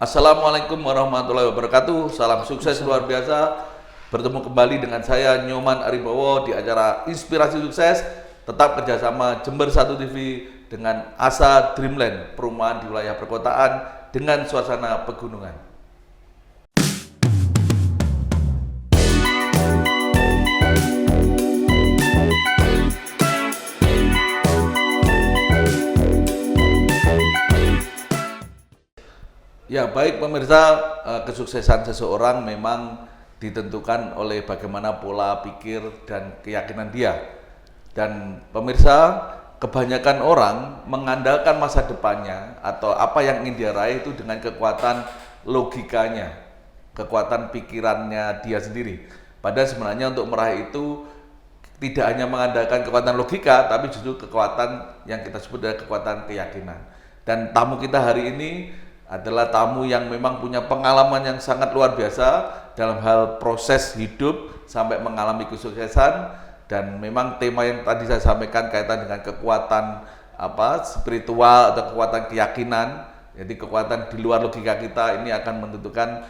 Assalamualaikum warahmatullahi wabarakatuh. Salam sukses luar biasa. Bertemu kembali dengan saya Nyoman Aribowo di acara Inspirasi Sukses. Tetap kerjasama Jember 1 TV dengan Asa Dreamland, perumahan di wilayah perkotaan dengan suasana pegunungan. Ya, baik pemirsa, kesuksesan seseorang memang ditentukan oleh bagaimana pola pikir dan keyakinan dia. Dan pemirsa, kebanyakan orang mengandalkan masa depannya atau apa yang ingin dia raih itu dengan kekuatan logikanya, kekuatan pikirannya dia sendiri. Padahal sebenarnya untuk meraih itu tidak hanya mengandalkan kekuatan logika, tapi justru kekuatan yang kita sebut adalah kekuatan keyakinan. Dan tamu kita hari ini adalah tamu yang memang punya pengalaman yang sangat luar biasa dalam hal proses hidup sampai mengalami kesuksesan. Dan memang tema yang tadi saya sampaikan kaitan dengan kekuatan spiritual atau kekuatan keyakinan. Jadi kekuatan di luar logika kita ini akan menentukan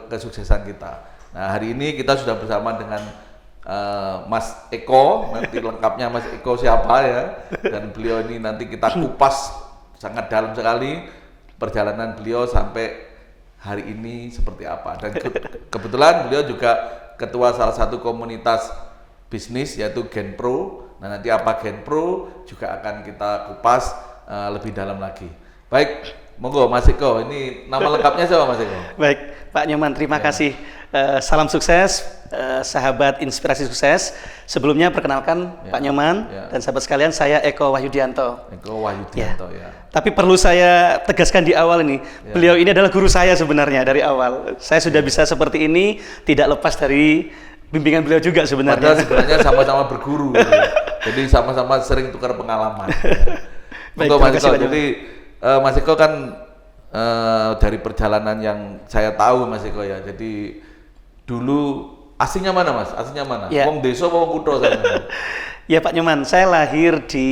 kesuksesan kita. Nah, hari ini kita sudah bersama dengan Mas Eko. Nanti lengkapnya Mas Eko siapa ya, dan beliau ini nanti kita kupas sangat dalam sekali perjalanan beliau sampai hari ini seperti apa. Dan kebetulan beliau juga ketua salah satu komunitas bisnis yaitu Genpro. Nah, nanti apa Genpro juga akan kita kupas lebih dalam lagi. Baik, monggo Mas Eko, ini nama lengkapnya siapa Mas Eko? Baik, Pak Nyoman, terima kasih. Salam sukses, sahabat Inspirasi Sukses. Sebelumnya perkenalkan Pak Nyoman dan sahabat sekalian, saya Eko Wahyudianto. Eko Wahyudianto ya. Tapi perlu saya tegaskan di awal ini, beliau ini adalah guru saya sebenarnya dari awal. Saya sudah bisa seperti ini tidak lepas dari bimbingan beliau juga sebenarnya. Padahal sebenarnya sama-sama berguru, gitu. Jadi sama-sama sering tukar pengalaman. Baik, Mas Eko, jadi Mas Eko kan dari perjalanan yang saya tahu Mas Eko ya. Jadi dulu aslinya mana Mas? Aslinya mana? Wong desa apa wong kutha sampeyan? Ya Pak Nyoman, saya lahir di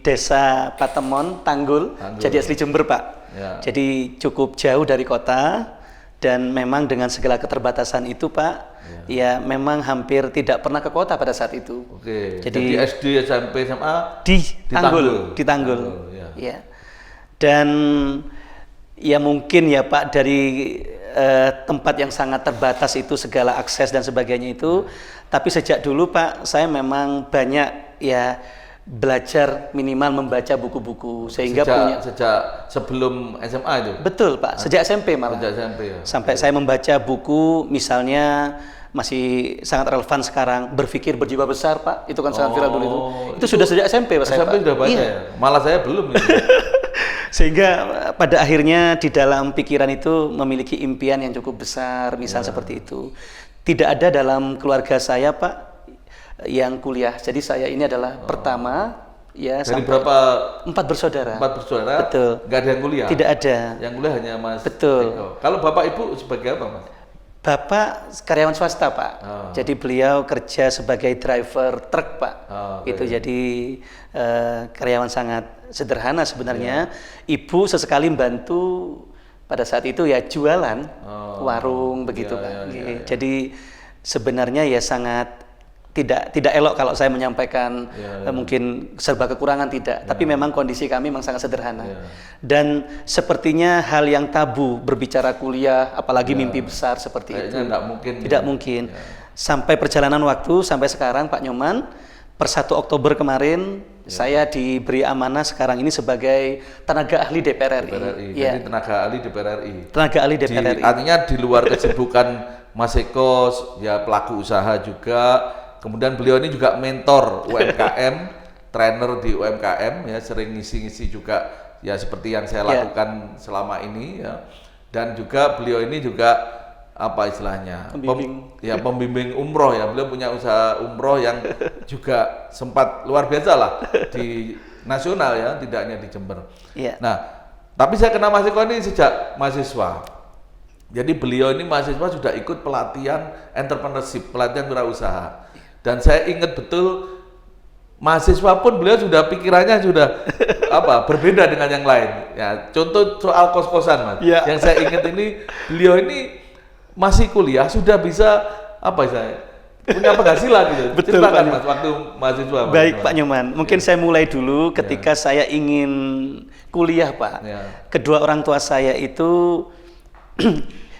Desa Patemon, Tanggul. Jadi asli Jember Pak. Ya. Jadi cukup jauh dari kota dan memang dengan segala keterbatasan itu Pak, ya memang hampir tidak pernah ke kota pada saat itu. Oke. Jadi SD, SMP, SMA di Tanggul. Ya. Dan ya mungkin ya Pak dari tempat yang sangat terbatas itu segala akses dan sebagainya itu, tapi sejak dulu Pak saya memang banyak ya belajar minimal membaca buku-buku sehingga sejak sebelum SMA itu. Betul Pak, sejak SMP malah. Sejak SMP ya. Sampai saya membaca buku misalnya masih sangat relevan sekarang, Berpikir Berjiwa Besar Pak, itu kan sangat viral dulu itu. Itu sudah sejak SMP Pak. SMP sudah baca ya. Malah saya belum itu. Sehingga pada akhirnya di dalam pikiran itu memiliki impian yang cukup besar, misal seperti itu. Tidak ada dalam keluarga saya Pak yang kuliah. Jadi saya ini adalah pertama ya. Dari berapa? 4 bersaudara. 4 bersaudara. Betul. Nggak ada yang kuliah. Tidak ada. Yang kuliah hanya Mas. Betul. Eko. Kalau Bapak Ibu sebagai apa Mas? Bapak karyawan swasta Pak. Jadi beliau kerja sebagai driver truk Pak. Itu jadi karyawan sangat sederhana sebenarnya. Ibu sesekali membantu pada saat itu ya jualan warung begitu Pak. Jadi sebenarnya ya sangat tidak elok kalau saya menyampaikan mungkin serba kekurangan tidak, tapi memang kondisi kami memang sangat sederhana. Dan sepertinya hal yang tabu berbicara kuliah, apalagi mimpi besar seperti itu. Tidak mungkin. Sampai perjalanan waktu sampai sekarang Pak Nyoman, per 1 Oktober kemarin saya diberi amanah sekarang ini sebagai tenaga ahli DPR RI. Jadi tenaga ahli DPR RI. Tenaga ahli DPR RI. Artinya di luar kesibukan Mas Eko ya pelaku usaha juga. Kemudian beliau ini juga mentor UMKM, trainer di UMKM ya, sering ngisi-ngisi juga ya seperti yang saya lakukan selama ini ya. Dan juga beliau ini juga apa istilahnya? Pembimbing umroh ya. Beliau punya usaha umroh yang juga sempat luar biasa lah di nasional ya, tidak hanya di Jember. Nah, tapi saya kenal Mas Eko ini sejak mahasiswa. Jadi beliau ini mahasiswa sudah ikut pelatihan entrepreneurship, pelatihan wirausaha. Dan saya ingat betul mahasiswa pun beliau sudah pikirannya sudah berbeda dengan yang lain. Ya, contoh soal kos-kosan, Mas. Ya. Yang saya ingat ini beliau ini masih kuliah sudah bisa punya penghasilan gitu. Betul, Ceritakan, Pak. Mas, waktu mahasiswa. Baik, Mas. Pak Nyoman. Mungkin saya mulai dulu ketika saya ingin kuliah, Pak. Ya. Kedua orang tua saya itu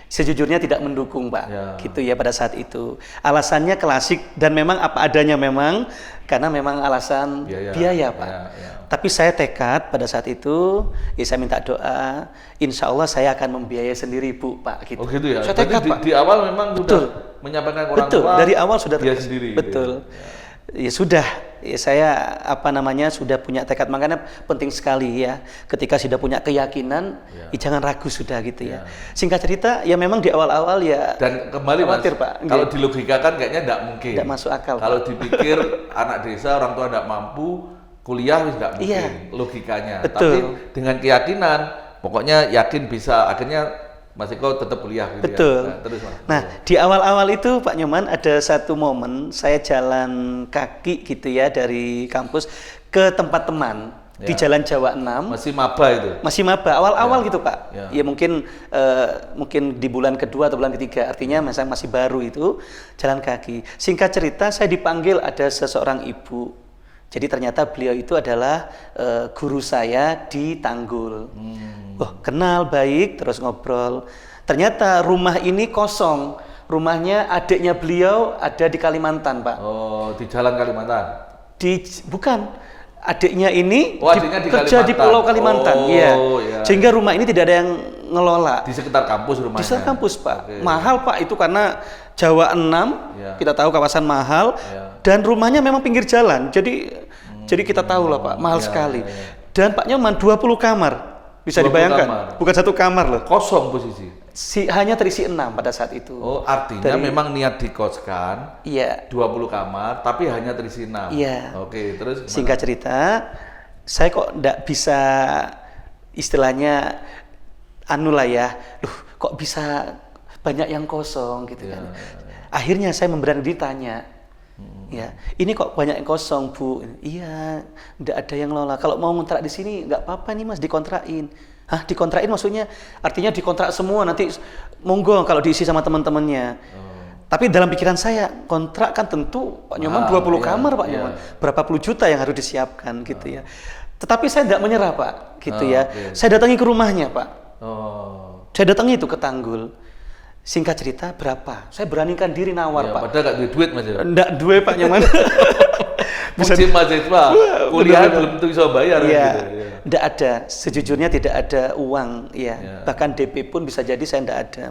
sejujurnya tidak mendukung, Pak. Ya. Gitu ya pada saat itu. Alasannya klasik dan memang apa adanya memang karena memang alasan biaya, Pak. Ya. Tapi saya tekad pada saat itu, ya saya minta doa, insya Allah saya akan membiayai sendiri, Bu, Pak. Gitu. Oh gitu ya. Saya tekad, Pak. Di awal memang sudah menyampaikan orang Betul, tua. dari awal sudah dia sendiri. Betul. Gitu ya. Ya sudah, ya saya sudah punya tekad, makanya penting sekali ya ketika sudah punya keyakinan, ya jangan ragu sudah gitu ya. Singkat cerita, ya memang di awal-awal ya. Dan kembali khawatir, Mas, Pak. Kalau dilogikakan kayaknya tidak mungkin. Tidak masuk akal. Kalau dipikir anak desa orang tua tidak mampu kuliah tidak mungkin. Iya. Logikanya. Betul. Tapi dengan keyakinan, pokoknya yakin bisa. Akhirnya Mas Eko tetap kuliah gitu. Betul. Ya. Terus Mas. Nah, di awal-awal itu Pak Nyoman ada satu momen saya jalan kaki gitu ya dari kampus ke tempat teman di Jalan Jawa 6. Masih maba itu. Masih maba, awal-awal gitu Pak. Ya. Ya mungkin di bulan kedua atau bulan ketiga, artinya masih baru itu jalan kaki. Singkat cerita saya dipanggil ada seseorang ibu. Jadi ternyata beliau itu adalah guru saya di Tanggul. Oh, kenal baik, terus ngobrol. Ternyata rumah ini kosong. Rumahnya adiknya beliau ada di Kalimantan, Pak. Oh, di Jalan Kalimantan. Bukan. Adiknya ini adiknya di kerja di Pulau Kalimantan. Oh, iya. Ya. Sehingga rumah ini tidak ada yang ngelola. Di sekitar kampus rumahnya. Di sekitar kampus, Pak. Okay. Mahal, Pak, itu karena Jawa 6, kita tahu kawasan mahal, dan rumahnya memang pinggir jalan. Jadi kita tahu lah, Pak, mahal sekali. Dan Pak Nyoman 20 kamar. Bisa dibayangkan? Kamar. Bukan satu kamar loh. Kosong posisi. Hanya terisi 6 pada saat itu. Oh, artinya memang niat dikoskan. Iya. 20 kamar, tapi hanya terisi 6. Iya. Oke, terus gimana? Singkat cerita, saya kok enggak bisa istilahnya kok bisa banyak yang kosong gitu kan. Akhirnya saya memberani ditanya. Ya, ini kok banyak yang kosong, Bu? Iya, enggak ada yang lola. Kalau mau ngontrak di sini enggak apa-apa nih, Mas, dikontrakin. Hah, dikontrakin maksudnya? Artinya dikontrak semua, nanti monggo kalau diisi sama teman-temannya. Tapi dalam pikiran saya, kontrak kan tentu Pak Nyoman 20 kamar, Pak Nyoman. Berapa puluh juta yang harus disiapkan gitu ya. Tetapi saya tidak menyerah, Pak, gitu ya. Saya datangi ke rumahnya, Pak. Saya datangi itu ke Tanggul. Singkat cerita, berapa? Saya beranikan diri nawar, Pak. Padahal nggak duit, Mas. Nggak duit, Pak Nyoman. Bisa mahasiswa, kuliah belum tentu bisa bayar. Iya, gitu. nggak ada. Sejujurnya tidak ada uang, ya. Bahkan DP pun bisa jadi saya nggak ada.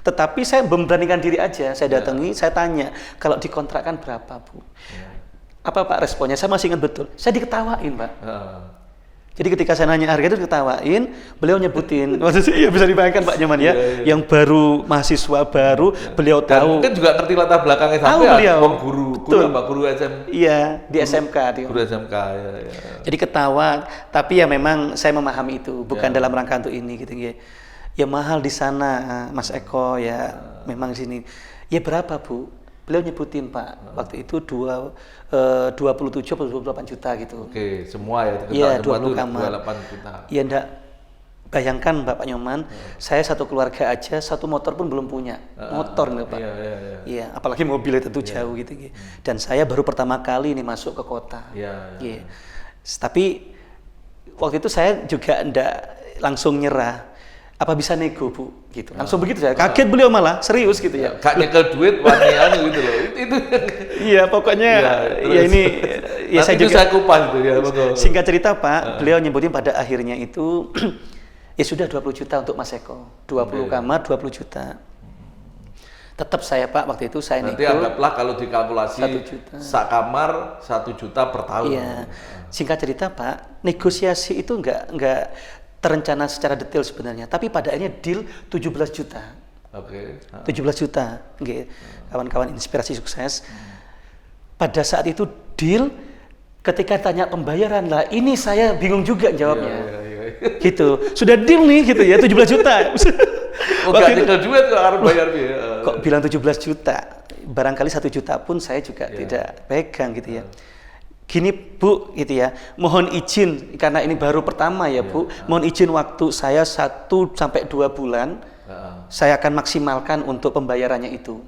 Tetapi saya memberanikan diri aja. Saya datangi, saya tanya, kalau dikontrakkan berapa, Bu? Apa Pak responnya? Saya masih ingat betul. Saya diketawain, Pak. Jadi ketika saya nanya harga itu diketawain, beliau nyebutin. Maksudnya ya bisa dibayangkan Pak Nyoman ya, yang baru mahasiswa baru, beliau Dan tahu. mungkin juga ngerti latar belakangnya Tahu sampai beliau. guru SM. Iya, di SMK dia. Guru SMK ya. Jadi ketawa, tapi ya memang saya memahami itu, bukan dalam rangka untuk ini gitu ya. Ya mahal di sana, Mas Eko ya, memang di sini. Ya berapa, Bu? Beliau nyebutin, Pak, waktu itu 27 atau 28 juta gitu. Oke, semua ya. Iya, semua 20 kamar. 28 juta. Ya enggak, bayangkan Bapak Nyoman, saya satu keluarga aja, satu motor pun belum punya. Motor nih, Pak. Iya, apalagi mobil itu jauh gitu. Dan saya baru pertama kali ini masuk ke kota. Iya. Tapi waktu itu saya juga enggak langsung nyerah. Apa bisa nego, Bu? Gitu. Langsung begitu saya. Kaget beliau malah, serius gitu ya. Gak nyekel duit, wanian gitu loh. Itu. Iya, pokoknya ya ini ya saya juga saya kupas itu ya. Singkat cerita, Pak, beliau nyebutin pada akhirnya itu ya sudah 20 juta untuk Mas Eko. 20 kamar, 20 juta. Tetap saya, Pak, waktu itu saya nego. Nanti anggaplah kalau dikalkulasi 1 juta. sak kamar 1 juta per tahun. Iya. Singkat cerita, Pak, negosiasi itu enggak terencana secara detail sebenarnya, tapi pada akhirnya deal 17 juta. Oke. 17 juta. Nggih. Kawan-kawan inspirasi sukses. Pada saat itu deal, ketika tanya pembayaran lah, ini saya bingung juga jawabnya. Iya. Gitu. Sudah deal nih gitu ya, 17 juta. Gak nyekel duit kok harus bayar biaya. Kok bilang 17 juta? Barangkali 1 juta pun saya juga tidak pegang gitu ya. gini Bu, gitu ya, mohon izin karena ini baru pertama ya Bu, mohon izin waktu saya 1 sampai 2 bulan, saya akan maksimalkan untuk pembayarannya itu.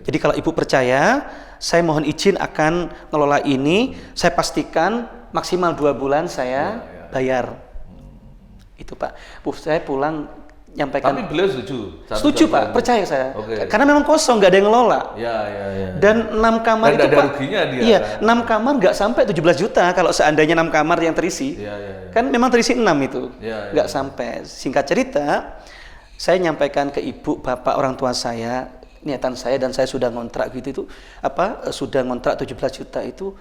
Jadi kalau Ibu percaya, saya mohon izin akan ngelola ini, saya pastikan maksimal 2 bulan saya bayar. Itu Pak. Bu, saya pulang nyampaikan. Tapi beliau setuju? Setuju Pak, percaya saya. Karena memang kosong, nggak ada yang ngelola. Dan 6 kamar dan itu ada Pak. ruginya dia. Iya, 6 kamar nggak sampai 17 juta kalau seandainya 6 kamar yang terisi. Kan memang terisi 6 itu. Nggak sampai. Singkat cerita, saya nyampaikan ke ibu, bapak, orang tua saya, niatan saya dan saya sudah ngontrak gitu itu, sudah ngontrak 17 juta itu,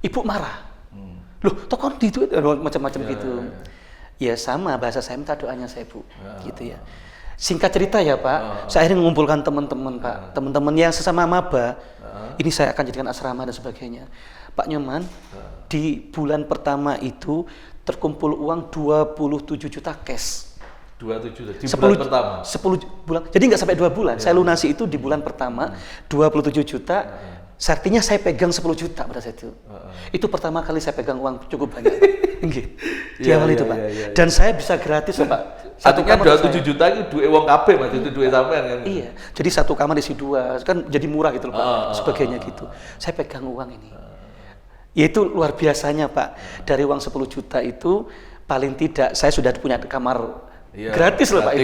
ibu marah. Loh, toh itu macam-macam gitu. Ya sama, bahasa saya minta doanya saya Bu, gitu ya. Singkat cerita ya Pak, saya akhirnya mengumpulkan teman-teman Pak, teman-teman yang sesama maba, ini saya akan jadikan asrama dan sebagainya. Pak Nyoman, di bulan pertama itu terkumpul uang 27 juta cash. 27 di bulan pertama? 10 bulan, jadi nggak sampai 2 bulan, saya lunasi itu di bulan pertama, 27 juta, artinya saya pegang 10 juta pada saat itu. Itu pertama kali saya pegang uang cukup banyak. Di awal itu Pak. Dan saya bisa gratis Pak. Artinya 27 juta itu duit uang KB Mas, itu duit sampean kan? Iya, jadi 1 kamar isi 2, kan jadi murah gitu loh Pak, sebagainya gitu. Saya pegang uang ini. Ya itu luar biasanya Pak, dari uang 10 juta itu paling tidak saya sudah punya kamar gratis loh Pak.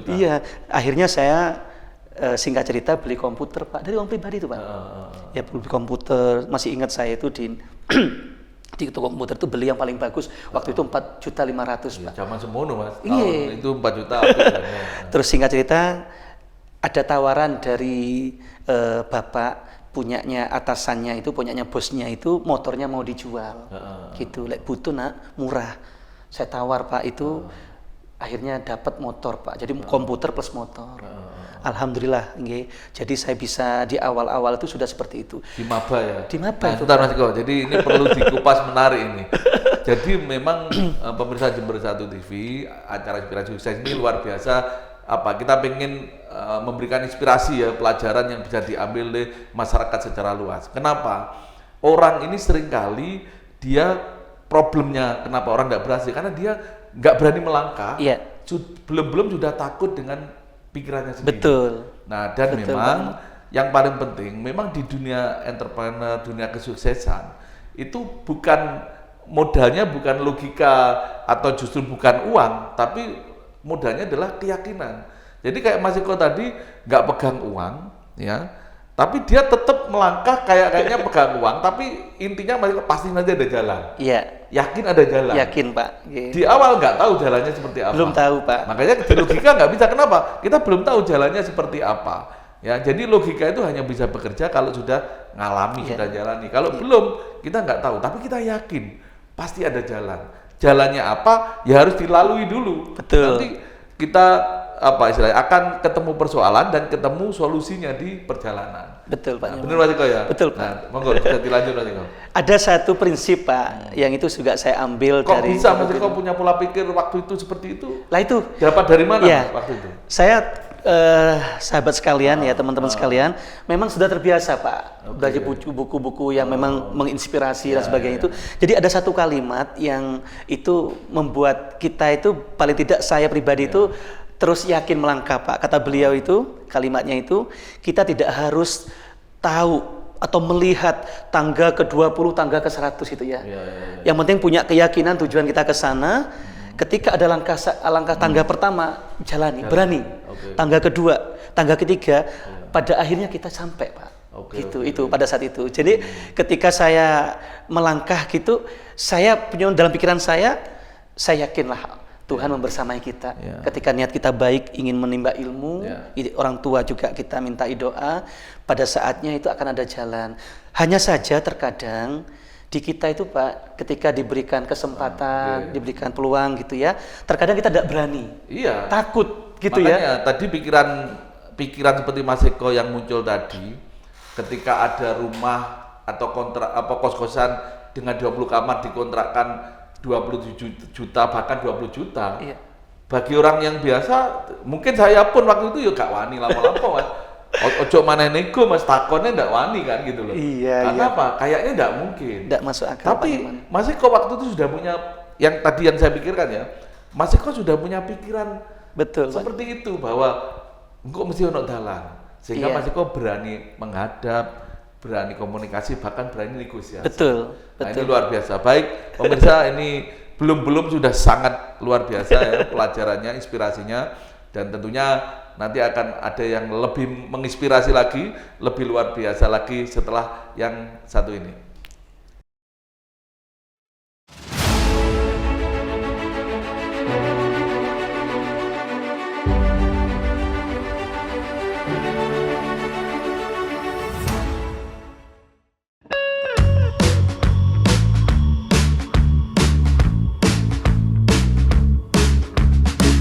Iya, akhirnya saya singkat cerita beli komputer Pak, dari uang pribadi itu Pak. Ya beli komputer, masih ingat saya itu di toko komputer itu beli yang paling bagus waktu itu 4.500.000 Pak. Zaman semono Mas. Iya. Itu 4 juta. Terus singkat cerita ada tawaran dari bapak punyanya atasannya itu, punyanya bosnya itu motornya mau dijual. Gitu, lek butuh nak murah. Saya tawar Pak itu akhirnya dapat motor Pak. Jadi komputer plus motor. Alhamdulillah, nggih. Jadi saya bisa di awal-awal itu sudah seperti itu. Di maba ya. Di maba itu. Mas Iko, jadi ini perlu dikupas menarik ini. Jadi memang pemirsa Jember 1 TV, acara Inspirasi Sukses ini luar biasa. Kita pengen memberikan inspirasi ya, pelajaran yang bisa diambil oleh masyarakat secara luas. Kenapa? Orang ini seringkali dia problemnya kenapa orang nggak berhasil karena dia nggak berani melangkah. Belum sudah takut dengan pikirannya sendiri. Betul. Nah, dan memang yang paling penting memang di dunia entrepreneur, dunia kesuksesan itu bukan modalnya bukan logika atau justru bukan uang, tapi modalnya adalah keyakinan. Jadi kayak Mas Iko tadi nggak pegang uang, ya, tapi dia tetap melangkah kayaknya pegang uang, tapi intinya Mas Iko pasti nanti ada jalan. Iya. Yakin ada jalan. Yakin Pak. Di awal nggak tahu jalannya seperti apa. Belum tahu Pak. Makanya di logika nggak bisa. Kenapa? Kita belum tahu jalannya seperti apa. Ya, jadi logika itu hanya bisa bekerja kalau sudah ngalami, sudah jalani. Kalau belum, kita nggak tahu. Tapi kita yakin pasti ada jalan. Jalannya apa? Ya harus dilalui dulu. Betul. Nanti kita istilahnya akan ketemu persoalan dan ketemu solusinya di perjalanan. Betul Pak. Benar Mas Iko ya? Betul Pak. Nah, monggo bisa dilanjut Mas Iko. Ada satu prinsip Pak, yang itu juga saya ambil dari. Kok bisa Mas Iko punya pola pikir waktu itu seperti itu? Lah itu. Dapat dari mana waktu itu? Saya sahabat sekalian ya, teman-teman sekalian, memang sudah terbiasa Pak belajar buku-buku yang memang menginspirasi dan sebagainya itu. Jadi ada satu kalimat yang itu membuat kita itu paling tidak saya pribadi itu terus yakin melangkah Pak. Kata beliau itu, kalimatnya itu, kita tidak harus tahu atau melihat tangga ke-20, tangga ke-100 itu ya. Yang penting punya keyakinan tujuan kita ke sana. Ketika ada langkah tangga pertama, jalani, berani. Tangga kedua, tangga ketiga, pada akhirnya kita sampai Pak. Itu pada saat itu. Jadi ketika saya melangkah gitu, saya punya dalam pikiran saya yakinlah Tuhan membersamai kita. Ketika niat kita baik, ingin menimba ilmu, orang tua juga kita minta doa, pada saatnya itu akan ada jalan. Hanya saja terkadang di kita itu Pak, ketika diberikan kesempatan, diberikan peluang gitu ya, terkadang kita tidak berani. Takut gitu. Makanya tadi pikiran seperti Mas Eko yang muncul tadi, ketika ada rumah atau kontrak kos-kosan dengan 20 kamar dikontrakkan 27 juta bahkan 20 juta. Bagi orang yang biasa, mungkin saya pun waktu itu ya gak wani lama-lama Mas. Ojo maneh nego Mas takonnya ndak wani kan gitu loh. Iya, Karena iya. apa? Kayaknya ndak mungkin. Nggak masuk akal. Tapi Pak Iman. Mas Eko waktu itu sudah punya yang tadi yang saya pikirkan ya. Mas Eko sudah punya pikiran Betul, Pak. seperti itu bahwa engkau mesti ono dalan. Sehingga Iya. Mas Eko berani menghadap, berani komunikasi, bahkan berani negosiasi. Betul, Nah, ini betul. luar biasa. Baik, pemirsa ini belum sudah sangat luar biasa ya pelajarannya, inspirasinya, dan tentunya nanti akan ada yang lebih menginspirasi lagi, lebih luar biasa lagi setelah yang satu ini.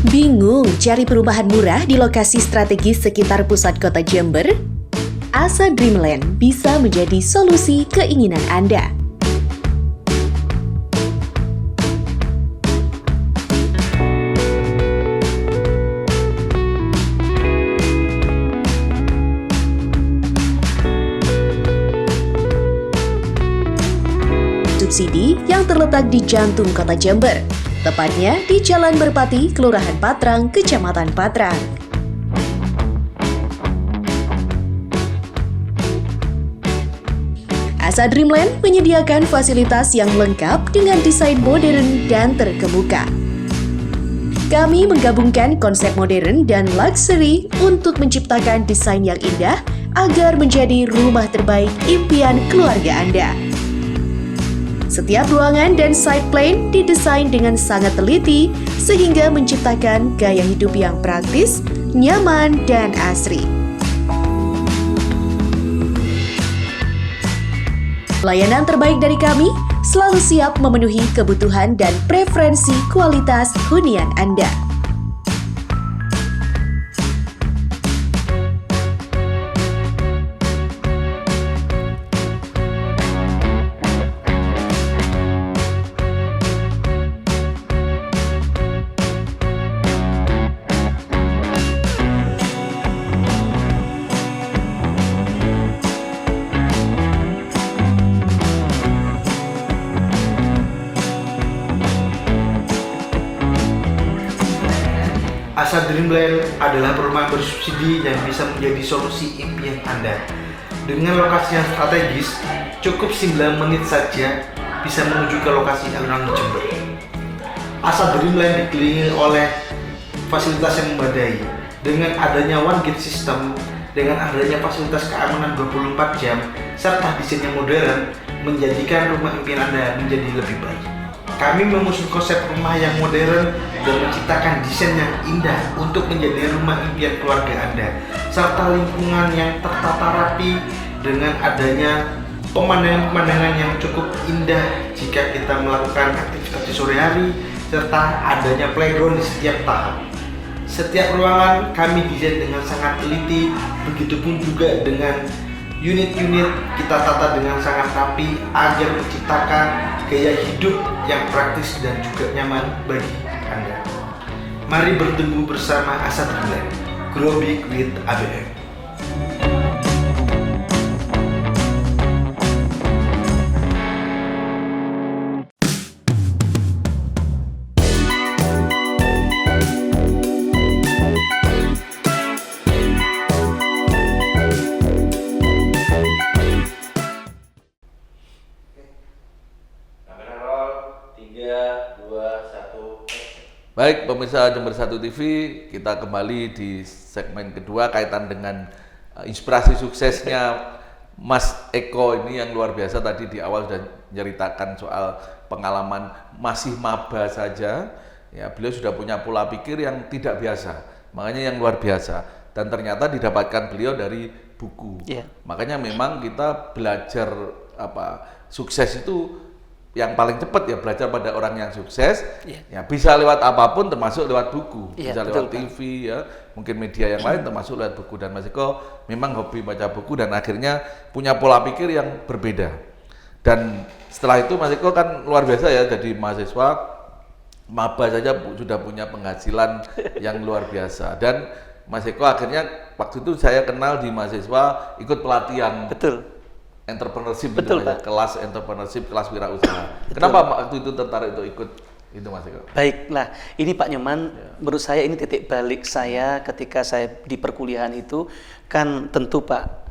Bingung cari perumahan murah di lokasi strategis sekitar pusat kota Jember? Asa Dreamland bisa menjadi solusi keinginan Anda. Subsidi yang terletak di jantung kota Jember, tepatnya di Jalan Merpati, Kelurahan Patrang, Kecamatan Patrang. Asa Dreamland menyediakan fasilitas yang lengkap dengan desain modern dan terkemuka. Kami menggabungkan konsep modern dan luxury untuk menciptakan desain yang indah agar menjadi rumah terbaik impian keluarga Anda. Setiap ruangan dan side plan didesain dengan sangat teliti sehingga menciptakan gaya hidup yang praktis, nyaman, dan asri. Layanan terbaik dari kami selalu siap memenuhi kebutuhan dan preferensi kualitas hunian Anda. Asa Dreamland adalah perumahan bersubsidi yang bisa menjadi solusi impian Anda. Dengan lokasi yang strategis, cukup 9 menit saja bisa menuju ke lokasi alun-alun Jember. Asa Dreamland dikelilingi oleh fasilitas yang memadai. Dengan adanya one gate system, dengan adanya fasilitas keamanan 24 jam, serta desain yang modern, menjadikan rumah impian Anda menjadi lebih baik. Kami mengusung konsep rumah yang modern dan menciptakan desain yang indah untuk menjadi rumah impian keluarga Anda, serta lingkungan yang tertata rapi dengan adanya pemandangan-pemandangan yang cukup indah jika kita melakukan aktivitas di sore hari, serta adanya playground di setiap tahap. Setiap ruangan kami desain dengan sangat teliti, begitupun juga dengan unit-unit kita tata dengan sangat rapi agar menciptakan gaya hidup yang praktis dan juga nyaman bagi Anda. Mari bertemu bersama Asa Dreamland, Grow Big with ABM. Baik, pemirsa Jember 1 TV, kita kembali di segmen kedua kaitan dengan inspirasi suksesnya Mas Eko ini yang luar biasa. Tadi di awal sudah menceritakan soal pengalaman masih maba saja. Ya, beliau sudah punya pola pikir yang tidak biasa, makanya yang luar biasa. Dan ternyata didapatkan beliau dari buku. Yeah. Makanya memang kita belajar sukses itu yang paling cepat ya belajar pada orang yang sukses. Ya bisa lewat apapun termasuk lewat buku, bisa lewat TV ya, mungkin media yang lain termasuk lewat buku. Dan Mas Eko memang hobi baca buku dan akhirnya punya pola pikir yang berbeda. Dan setelah itu Mas Eko kan luar biasa ya, jadi mahasiswa maba saja sudah punya penghasilan yang luar biasa. Dan Mas Eko akhirnya waktu itu saya kenal di mahasiswa ikut pelatihan Betul. entrepreneurship Betul, gitu, Pak. kelas entrepreneurship, kelas wirausaha. Kenapa waktu itu tertarik untuk ikut itu Mas Eko? Baiklah, ini Pak Nyoman, menurut saya ini titik balik saya ketika saya di perkuliahan itu, kan tentu Pak,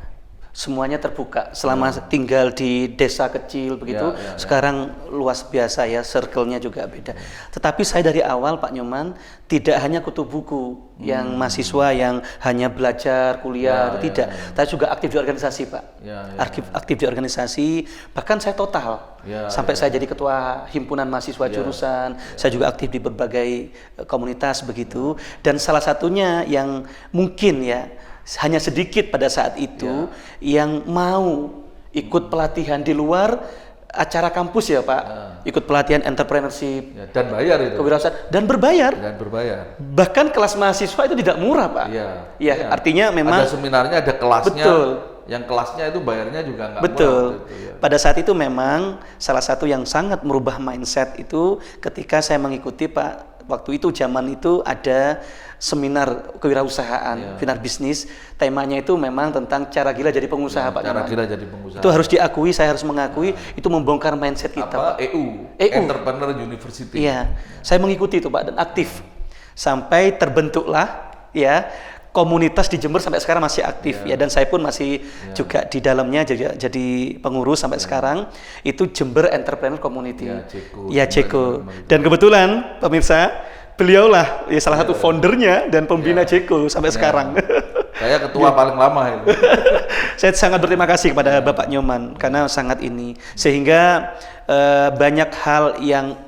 semuanya terbuka selama tinggal di desa kecil begitu. Sekarang luas biasa ya, circle-nya juga beda. Tetapi saya dari awal Pak Nyoman tidak hanya kutu buku yang mahasiswa yang hanya belajar kuliah, tidak. Saya juga aktif di organisasi Pak. Aktif di organisasi, bahkan saya total sampai saya jadi ketua himpunan mahasiswa jurusan. Saya juga aktif di berbagai komunitas begitu. Dan salah satunya yang mungkin ya hanya sedikit pada saat itu yang mau ikut pelatihan di luar acara kampus ya Pak, ikut pelatihan entrepreneurship dan bayar itu, kewirausahaan dan berbayar. Bahkan kelas mahasiswa itu tidak murah Pak. Artinya memang ada seminarnya, ada kelasnya. Betul. Yang kelasnya itu bayarnya juga nggak betul. murah. Pada saat itu memang salah satu yang sangat merubah mindset itu ketika saya mengikuti Pak. Waktu itu zaman itu ada seminar kewirausahaan, seminar bisnis. Temanya itu memang tentang cara gila jadi pengusaha Pak. Cara gila jadi pengusaha. Itu harus diakui, saya harus mengakui itu membongkar mindset kita. EU. Entrepreneur University. Iya, saya mengikuti itu Pak dan aktif sampai terbentuklah ya komunitas di Jember sampai sekarang masih aktif ya, dan saya pun masih juga di dalamnya jadi pengurus sampai sekarang. Itu Jember Entrepreneur Community. Jeko. Dan kebetulan pemirsa, beliaulah ya salah satu foundernya dan pembina Jeko sampai sekarang. Saya ketua paling lama itu. Saya sangat berterima kasih kepada Bapak Nyoman karena sangat ini sehingga banyak hal yang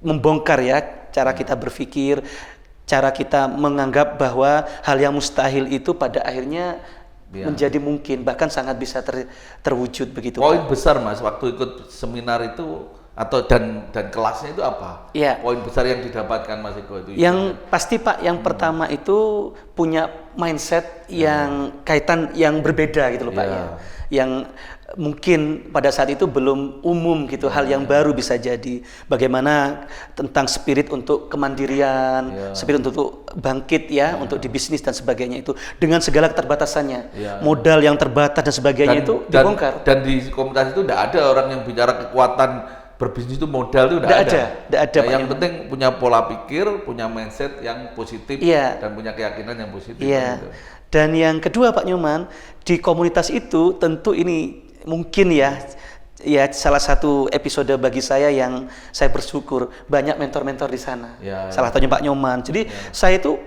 membongkar ya cara kita berpikir, cara kita menganggap bahwa hal yang mustahil itu pada akhirnya menjadi mungkin, bahkan sangat bisa terwujud begitu. Poin besar Mas waktu ikut seminar itu atau dan kelasnya itu apa? Poin besar yang didapatkan Mas Eko itu? Yang pasti Pak, yang pertama itu punya mindset yang kaitan yang berbeda gitu loh Pak ya. Yang mungkin pada saat itu belum umum gitu, hal yang baru bisa jadi. Bagaimana tentang spirit untuk kemandirian, spirit untuk bangkit ya, untuk di bisnis dan sebagainya itu dengan segala keterbatasannya, modal yang terbatas dan sebagainya itu dibongkar. Dan di komunitas itu tidak ada orang yang bicara kekuatan berbisnis itu modal itu tidak ada. Yang penting punya pola pikir, punya mindset yang positif dan punya keyakinan yang positif. Gitu. Dan yang kedua Pak Nyoman, di komunitas itu tentu ini mungkin ya salah satu episode bagi saya yang saya bersyukur banyak mentor-mentor di sana. Salah satunya Pak Nyoman. Jadi saya itu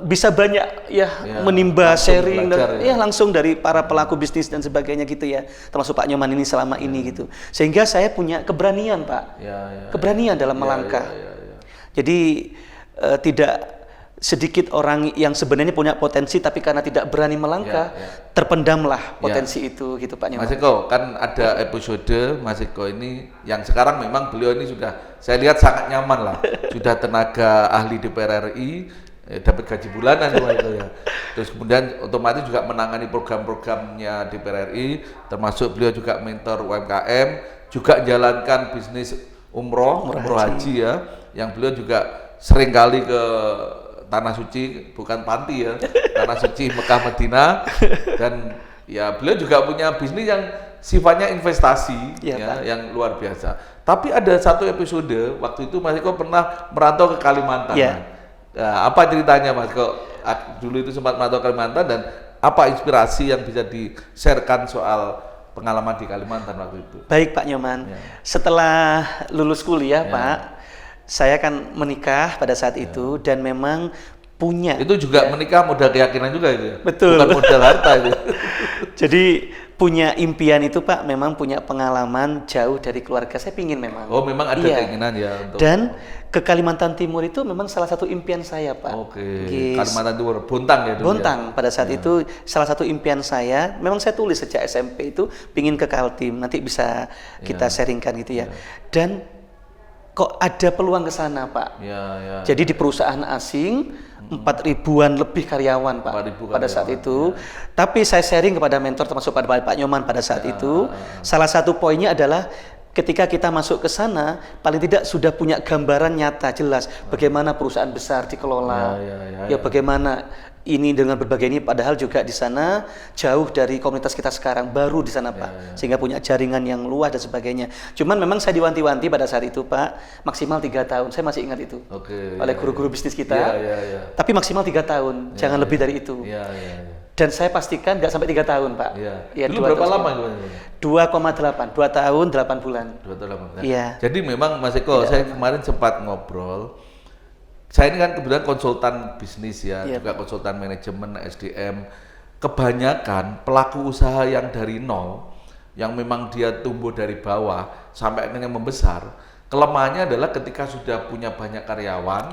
bisa banyak menimba sharing dan langsung dari para pelaku bisnis dan sebagainya gitu ya, termasuk Pak Nyoman ini selama ini gitu. Sehingga saya punya keberanian Pak, keberanian dalam melangkah. Jadi tidak sedikit orang yang sebenarnya punya potensi tapi karena tidak berani melangkah terpendamlah potensi itu gitu Pak Nyoman. Mas Eko, kan ada episode Mas Eko ini yang sekarang memang beliau ini sudah saya lihat sangat nyaman lah, sudah tenaga ahli DPR RI, dapat gaji bulanan itu ya. Terus kemudian otomatis juga menangani program-programnya DPR RI, termasuk beliau juga mentor UMKM, juga jalankan bisnis umroh haji ya, yang beliau juga sering kali ke Tanah Suci, bukan panti ya, Tanah Suci Mekah Madinah, dan ya beliau juga punya bisnis yang sifatnya investasi yang luar biasa. Tapi ada satu episode waktu itu Mas Eko pernah merantau ke Kalimantan. Nah, apa ceritanya Mas Eko dulu itu sempat merantau ke Kalimantan dan apa inspirasi yang bisa di-sharekan soal pengalaman di Kalimantan waktu itu? Baik Pak Nyoman, setelah lulus kuliah Pak, saya kan menikah pada saat itu dan memang punya. Itu juga menikah modal keyakinan juga itu ya? Betul. Bukan modal harta itu. Jadi punya impian itu Pak, memang punya pengalaman jauh dari keluarga. Saya pingin memang. Oh memang ada keinginan ya untuk. Dan ke Kalimantan Timur itu memang salah satu impian saya Pak. Kalimantan Timur, Bontang ya dulu. Bontang pada saat itu salah satu impian saya. Memang saya tulis sejak SMP itu pingin ke Kaltim. Nanti bisa kita sharingkan gitu ya. Dan kok ada peluang ke sana Pak. Jadi di perusahaan asing 4.000-an lebih karyawan Pak pada saat itu. Tapi saya sharing kepada mentor termasuk pada Pak Nyoman pada saat itu. Salah satu poinnya adalah ketika kita masuk ke sana paling tidak sudah punya gambaran nyata jelas bagaimana perusahaan besar dikelola. Bagaimana ini dengan berbagai ini, padahal juga di sana jauh dari komunitas kita sekarang, baru di sana Pak, sehingga punya jaringan yang luas dan sebagainya. Cuman memang saya diwanti-wanti pada saat itu Pak, maksimal 3 tahun, saya masih ingat itu, oleh guru-guru bisnis kita, tapi maksimal 3 tahun, jangan lebih dari itu. Dan saya pastikan nggak sampai 3 tahun Pak. Ya, dulu berapa lama gimana? 2,8, 2 tahun 8 bulan. 2 tahun 8 bulan. Iya. Jadi memang Mas Eko, saya kemarin sempat ngobrol. Saya ini kan kebetulan konsultan bisnis ya, juga konsultan manajemen SDM. Kebanyakan pelaku usaha yang dari nol, yang memang dia tumbuh dari bawah sampai akhirnya membesar, kelemahannya adalah ketika sudah punya banyak karyawan,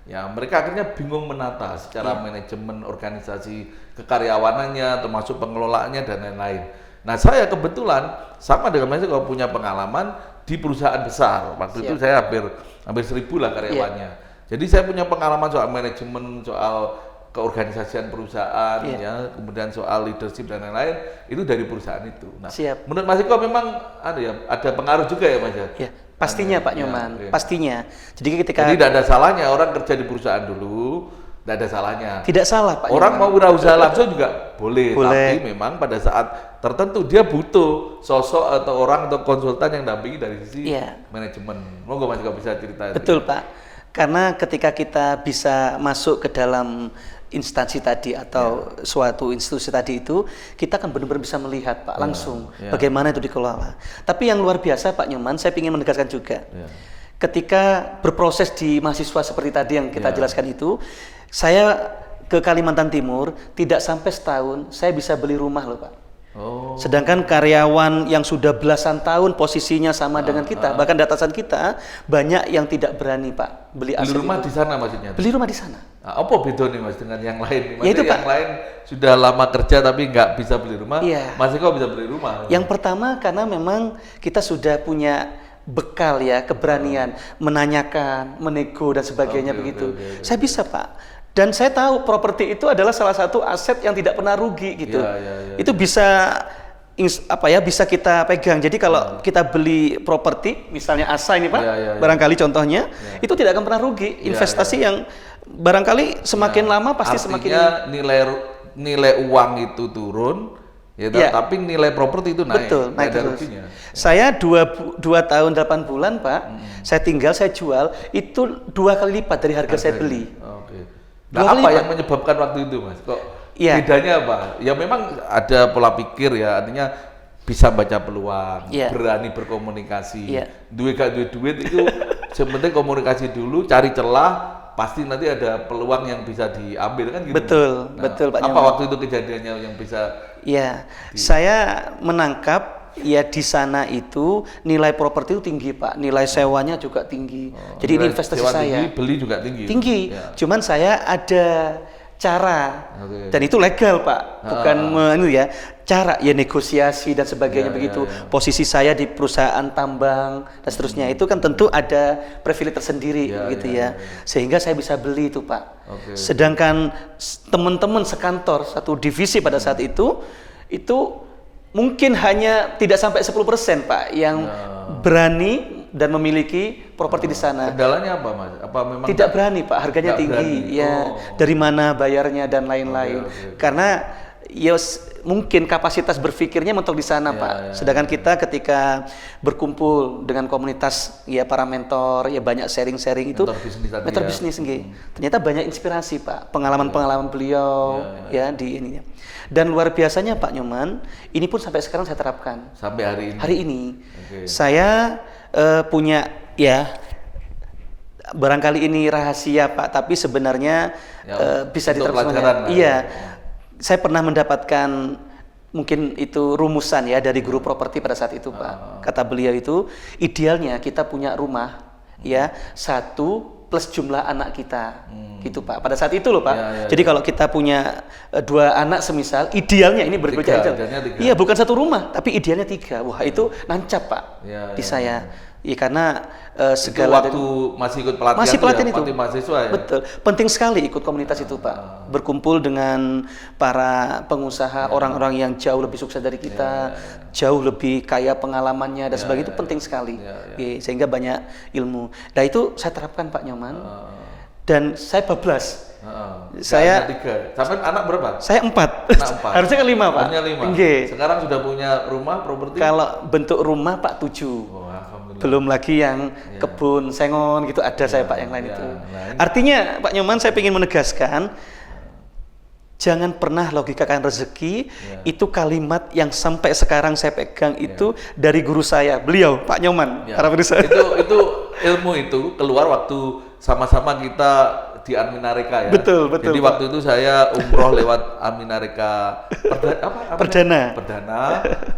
ya mereka akhirnya bingung menata secara manajemen organisasi kekaryawanannya, termasuk pengelolaannya dan lain-lain. Nah saya kebetulan sama dengan Mas Eko punya pengalaman di perusahaan besar. Waktu itu saya hampir 1.000 lah karyawannya. Jadi saya punya pengalaman soal manajemen, soal keorganisasian perusahaan, ya, kemudian soal leadership dan lain-lain itu dari perusahaan itu. Nah, menurut Mas Eko memang ada pengaruh juga ya Mas? Ya, pastinya Pak Nyoman, pastinya. Jadi tidak ada salahnya orang kerja di perusahaan dulu, tidak ada salahnya. Tidak salah Pak. Orang mau wirausaha langsung juga boleh, tapi memang pada saat tertentu dia butuh sosok atau orang atau konsultan yang dampingi dari sisi manajemen. Monggo Mas Eko bisa cerita. Betul Pak. Karena ketika kita bisa masuk ke dalam instansi tadi atau suatu institusi tadi itu, kita akan benar-benar bisa melihat Pak langsung bagaimana itu dikelola. Tapi yang luar biasa Pak Nyoman, saya ingin menegaskan juga, ketika berproses di mahasiswa seperti tadi yang kita jelaskan itu, saya ke Kalimantan Timur tidak sampai setahun saya bisa beli rumah loh Pak. Sedangkan karyawan yang sudah belasan tahun posisinya sama dengan kita, bahkan di atasan kita, banyak yang tidak berani Pak beli rumah di sana maksudnya? Beli rumah di sana. Nah, apa beda nih Mas dengan yang lain? Maksudnya yang lain sudah lama kerja tapi nggak bisa beli rumah, Mas Eko bisa beli rumah? Yang pertama karena memang kita sudah punya bekal ya, keberanian menanyakan, menego dan sebagainya begitu. Saya bisa Pak. Dan saya tahu properti itu adalah salah satu aset yang tidak pernah rugi gitu. Itu bisa bisa kita pegang. Jadi kalau kita beli properti, misalnya ASA ini Pak, barangkali contohnya, itu tidak akan pernah rugi. Investasi yang barangkali semakin lama pasti semakin nilai uang itu turun. Tapi nilai properti itu naik. Betul, naik terus. Saya 2 tahun 8 bulan Pak, saya tinggal, saya jual, itu 2 kali lipat dari harga saya beli. Nah, apa yang menyebabkan waktu itu Mas? Kok bedanya apa? Ya memang ada pola pikir ya, artinya bisa baca peluang, berani berkomunikasi. Duit gak duit itu sebenarnya komunikasi dulu, cari celah, pasti nanti ada peluang yang bisa diambil kan gitu. Betul, betul Pak Nyoman. Apa waktu itu kejadiannya yang bisa? Saya menangkap di sana itu nilai properti itu tinggi Pak, nilai sewanya juga tinggi. Jadi ini investasi saya. Tinggi, beli juga tinggi. Tinggi. Cuman saya ada cara dan itu legal Pak, bukan cara negosiasi dan sebagainya begitu. Posisi saya di perusahaan tambang dan seterusnya itu kan tentu ada privilege tersendiri sehingga saya bisa beli itu Pak. Sedangkan teman-teman sekantor satu divisi pada saat itu mungkin hanya tidak sampai 10% Pak yang berani dan memiliki properti di sana. Kendalanya apa Mas? Apa memang tidak berani Pak, harganya tinggi dari mana bayarnya dan lain-lain. Karena mungkin kapasitas berpikirnya mentok di sana Pak. Sedangkan kita ketika berkumpul dengan komunitas para mentor, banyak sharing-sharing itu mentor bisnis ternyata banyak inspirasi Pak, pengalaman-pengalaman beliau di ininya. Dan luar biasanya Pak Nyoman, ini pun sampai sekarang saya terapkan. Sampai hari ini. Hari ini saya punya barangkali ini rahasia Pak, tapi sebenarnya bisa diterapkan. Saya pernah mendapatkan mungkin itu rumusan dari guru properti pada saat itu Pak. Kata beliau itu idealnya kita punya rumah 1 plus jumlah anak kita gitu Pak. Pada saat itu loh Pak. Jadi kalau kita punya 2 anak semisal, idealnya ini berbeda. Iya, bukan 1 rumah, tapi idealnya 3. Wah itu nancap Pak di saya. Karena segala waktu masih ikut pelatihan, itu mahasiswa betul, penting sekali ikut komunitas itu Pak, berkumpul dengan para pengusaha, orang-orang yang jauh lebih sukses dari kita, jauh lebih kaya pengalamannya dan sebagainya, itu penting sekali, sehingga banyak ilmu. Nah itu saya terapkan Pak Nyoman, dan saya bablas. Saya 3. Sampai anak berapa? Saya 4. Anak 4. Harusnya kan 5, Pak. Harusnya 5. Nggih. Sekarang sudah punya rumah, properti? Kalau bentuk rumah Pak 7. Oh, alhamdulillah. Belum lagi yang kebun sengon gitu ada saya Pak yang lain itu. Nah, Artinya Pak Nyoman saya ingin menegaskan jangan pernah logikakan rezeki itu kalimat yang sampai sekarang saya pegang itu dari guru saya, beliau Pak Nyoman. Para pemirsa. Itu ilmu itu keluar waktu sama-sama kita di Aminareka ya. Betul. Jadi waktu itu saya umroh lewat Aminareka Perdana.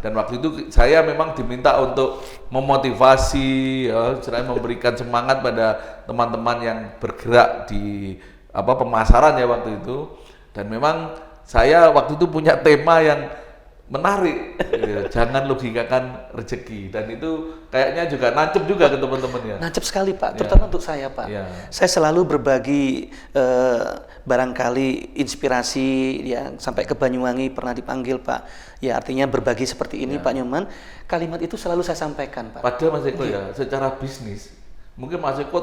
Dan waktu itu saya memang diminta untuk memotivasi, istilahnya memberikan semangat pada teman-teman yang bergerak di pemasaran ya waktu itu. Dan memang saya waktu itu punya tema yang menarik, jangan logikakan rezeki, dan itu kayaknya juga nancep juga ke teman-teman ya. Nancep sekali Pak, terutama untuk saya Pak. Saya selalu berbagi barangkali inspirasi yang sampai ke Banyuwangi pernah dipanggil Pak. Ya artinya berbagi seperti ini Pak Nyoman, kalimat itu selalu saya sampaikan Pak. Padahal Mas Eko ya, secara bisnis mungkin Mas Eko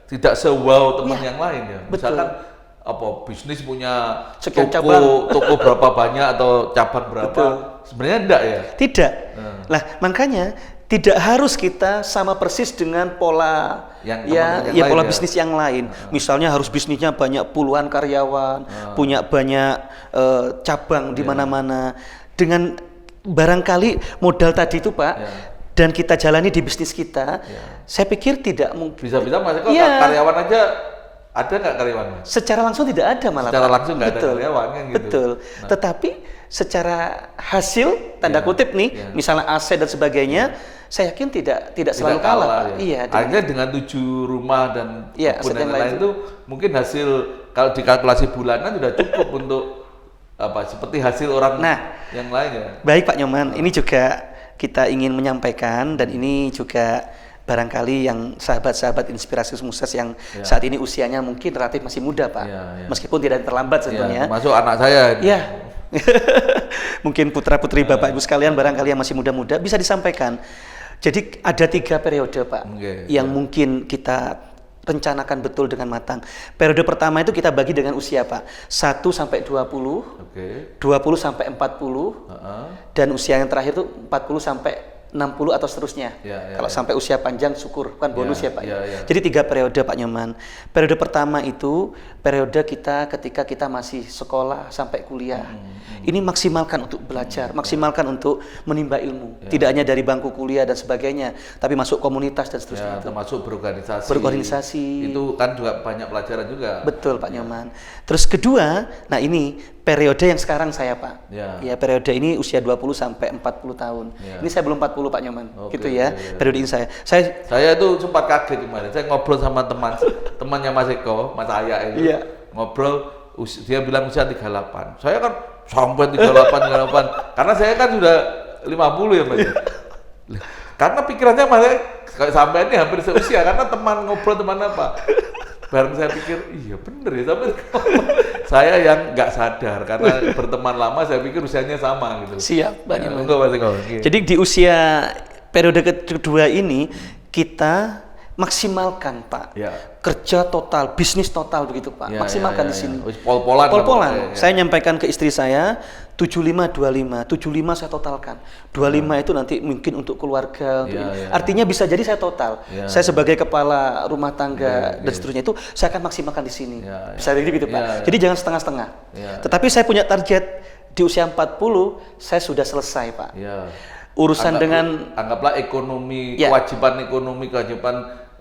tidak se-wow teman yang lain ya. Misalkan bisnis punya sekian toko berapa banyak atau cabang berapa, sebenarnya enggak ya? Tidak. Lah makanya tidak harus kita sama persis dengan pola pola bisnis yang lain. Misalnya harus bisnisnya banyak puluhan karyawan, punya banyak cabang di mana-mana. Dengan barangkali modal tadi itu Pak, dan kita jalani di bisnis kita, saya pikir tidak mungkin. Bisa-bisa Mas Eko karyawan aja. Ada nggak karyawannya? Secara langsung tidak ada malah. Secara langsung nggak ada karyawannya gitu. Betul. Nah. Tetapi secara hasil tanda kutip nih, misalnya aset dan sebagainya, saya yakin tidak selalu kalah. Iya. Akhirnya dengan 7 rumah dan kebun yang lain itu mungkin hasil kalau dikalkulasi bulanan sudah cukup untuk seperti hasil orang yang lain ya. Baik Pak Nyoman, ini juga kita ingin menyampaikan dan ini juga barangkali yang sahabat-sahabat inspirasi sukses yang saat ini usianya mungkin relatif masih muda Pak, meskipun tidak terlambat sebetulnya. Masuk anak saya. Mungkin putra-putri Bapak Ibu sekalian barangkali yang masih muda-muda bisa disampaikan. Jadi ada 3 periode Pak yang mungkin kita rencanakan betul dengan matang. Periode pertama itu kita bagi dengan usia Pak, 1 sampai 20, 20 sampai 40, dan usia yang terakhir itu 40 sampai 60 atau seterusnya. Kalau sampai usia panjang syukur, kan bonus ya Pak. Jadi 3 periode Pak Nyoman. Periode pertama itu periode kita ketika kita masih sekolah sampai kuliah. Ini maksimalkan untuk belajar, maksimalkan untuk menimba ilmu. Tidak hanya dari bangku kuliah dan sebagainya, tapi masuk komunitas dan seterusnya. Termasuk berorganisasi. Itu kan juga banyak pelajaran juga. Betul Pak Nyoman. Terus kedua, nah ini periode yang sekarang saya Pak. Ya periode ini usia 20 sampai 40 tahun. Ini saya belum 40 Pak Nyoman. Periode ini saya itu sempat kaget kemarin. Saya ngobrol sama temannya Mas Eko, Mas Aya ini. Ngobrol dia bilang usia 38. Saya kan sampai 38 karena saya kan sudah 50 ya Mas. Karena pikirannya Mas sampai ini hampir seusia karena teman ngobrol teman apa. Bareng saya pikir, iya bener ya, tapi saya yang nggak sadar karena berteman lama saya pikir usianya sama gitu. Siap, Pak Nyoman. Jadi di usia periode kedua ini kita maksimalkan Pak, kerja total, bisnis total begitu Pak, maksimalkan di sini. Pol-polan. Saya nyampaikan ke istri saya 75-25, 75 saya totalkan, 25 itu nanti mungkin untuk keluarga, artinya bisa jadi saya total. Saya sebagai kepala rumah tangga dan seterusnya itu saya akan maksimalkan di sini. Bisa jadi gitu Pak. Jadi jangan setengah-setengah. Tetapi saya punya target di usia 40 saya sudah selesai Pak. Urusan dengan anggaplah ekonomi, kewajiban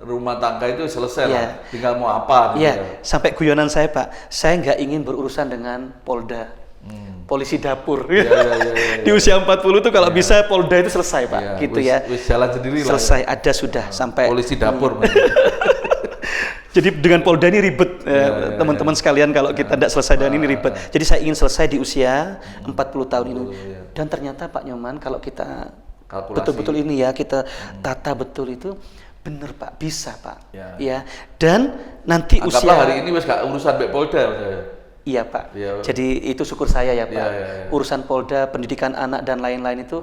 rumah tangga itu selesai lah, tinggal mau apa gitu sampai guyonan saya Pak, saya nggak ingin berurusan dengan Polda, polisi dapur. Di usia 40 tuh kalau bisa Polda itu selesai Pak, gitu wis jalan sendiri lah. Selesai ada sudah sampai polisi dapur. Jadi dengan Polda ini ribet, teman-teman sekalian kalau kita tidak selesai dengan ini ribet. Jadi saya ingin selesai di usia 40 tahun ini. Dan ternyata Pak Nyoman kalau kita betul-betul ini kita tata betul itu, bener Pak, bisa Pak. Dan nanti anggaplah hari ini wis gak urusan Mbak Polda saya. Iya Pak. Jadi itu syukur saya ya Pak. Urusan Polda, pendidikan anak dan lain-lain itu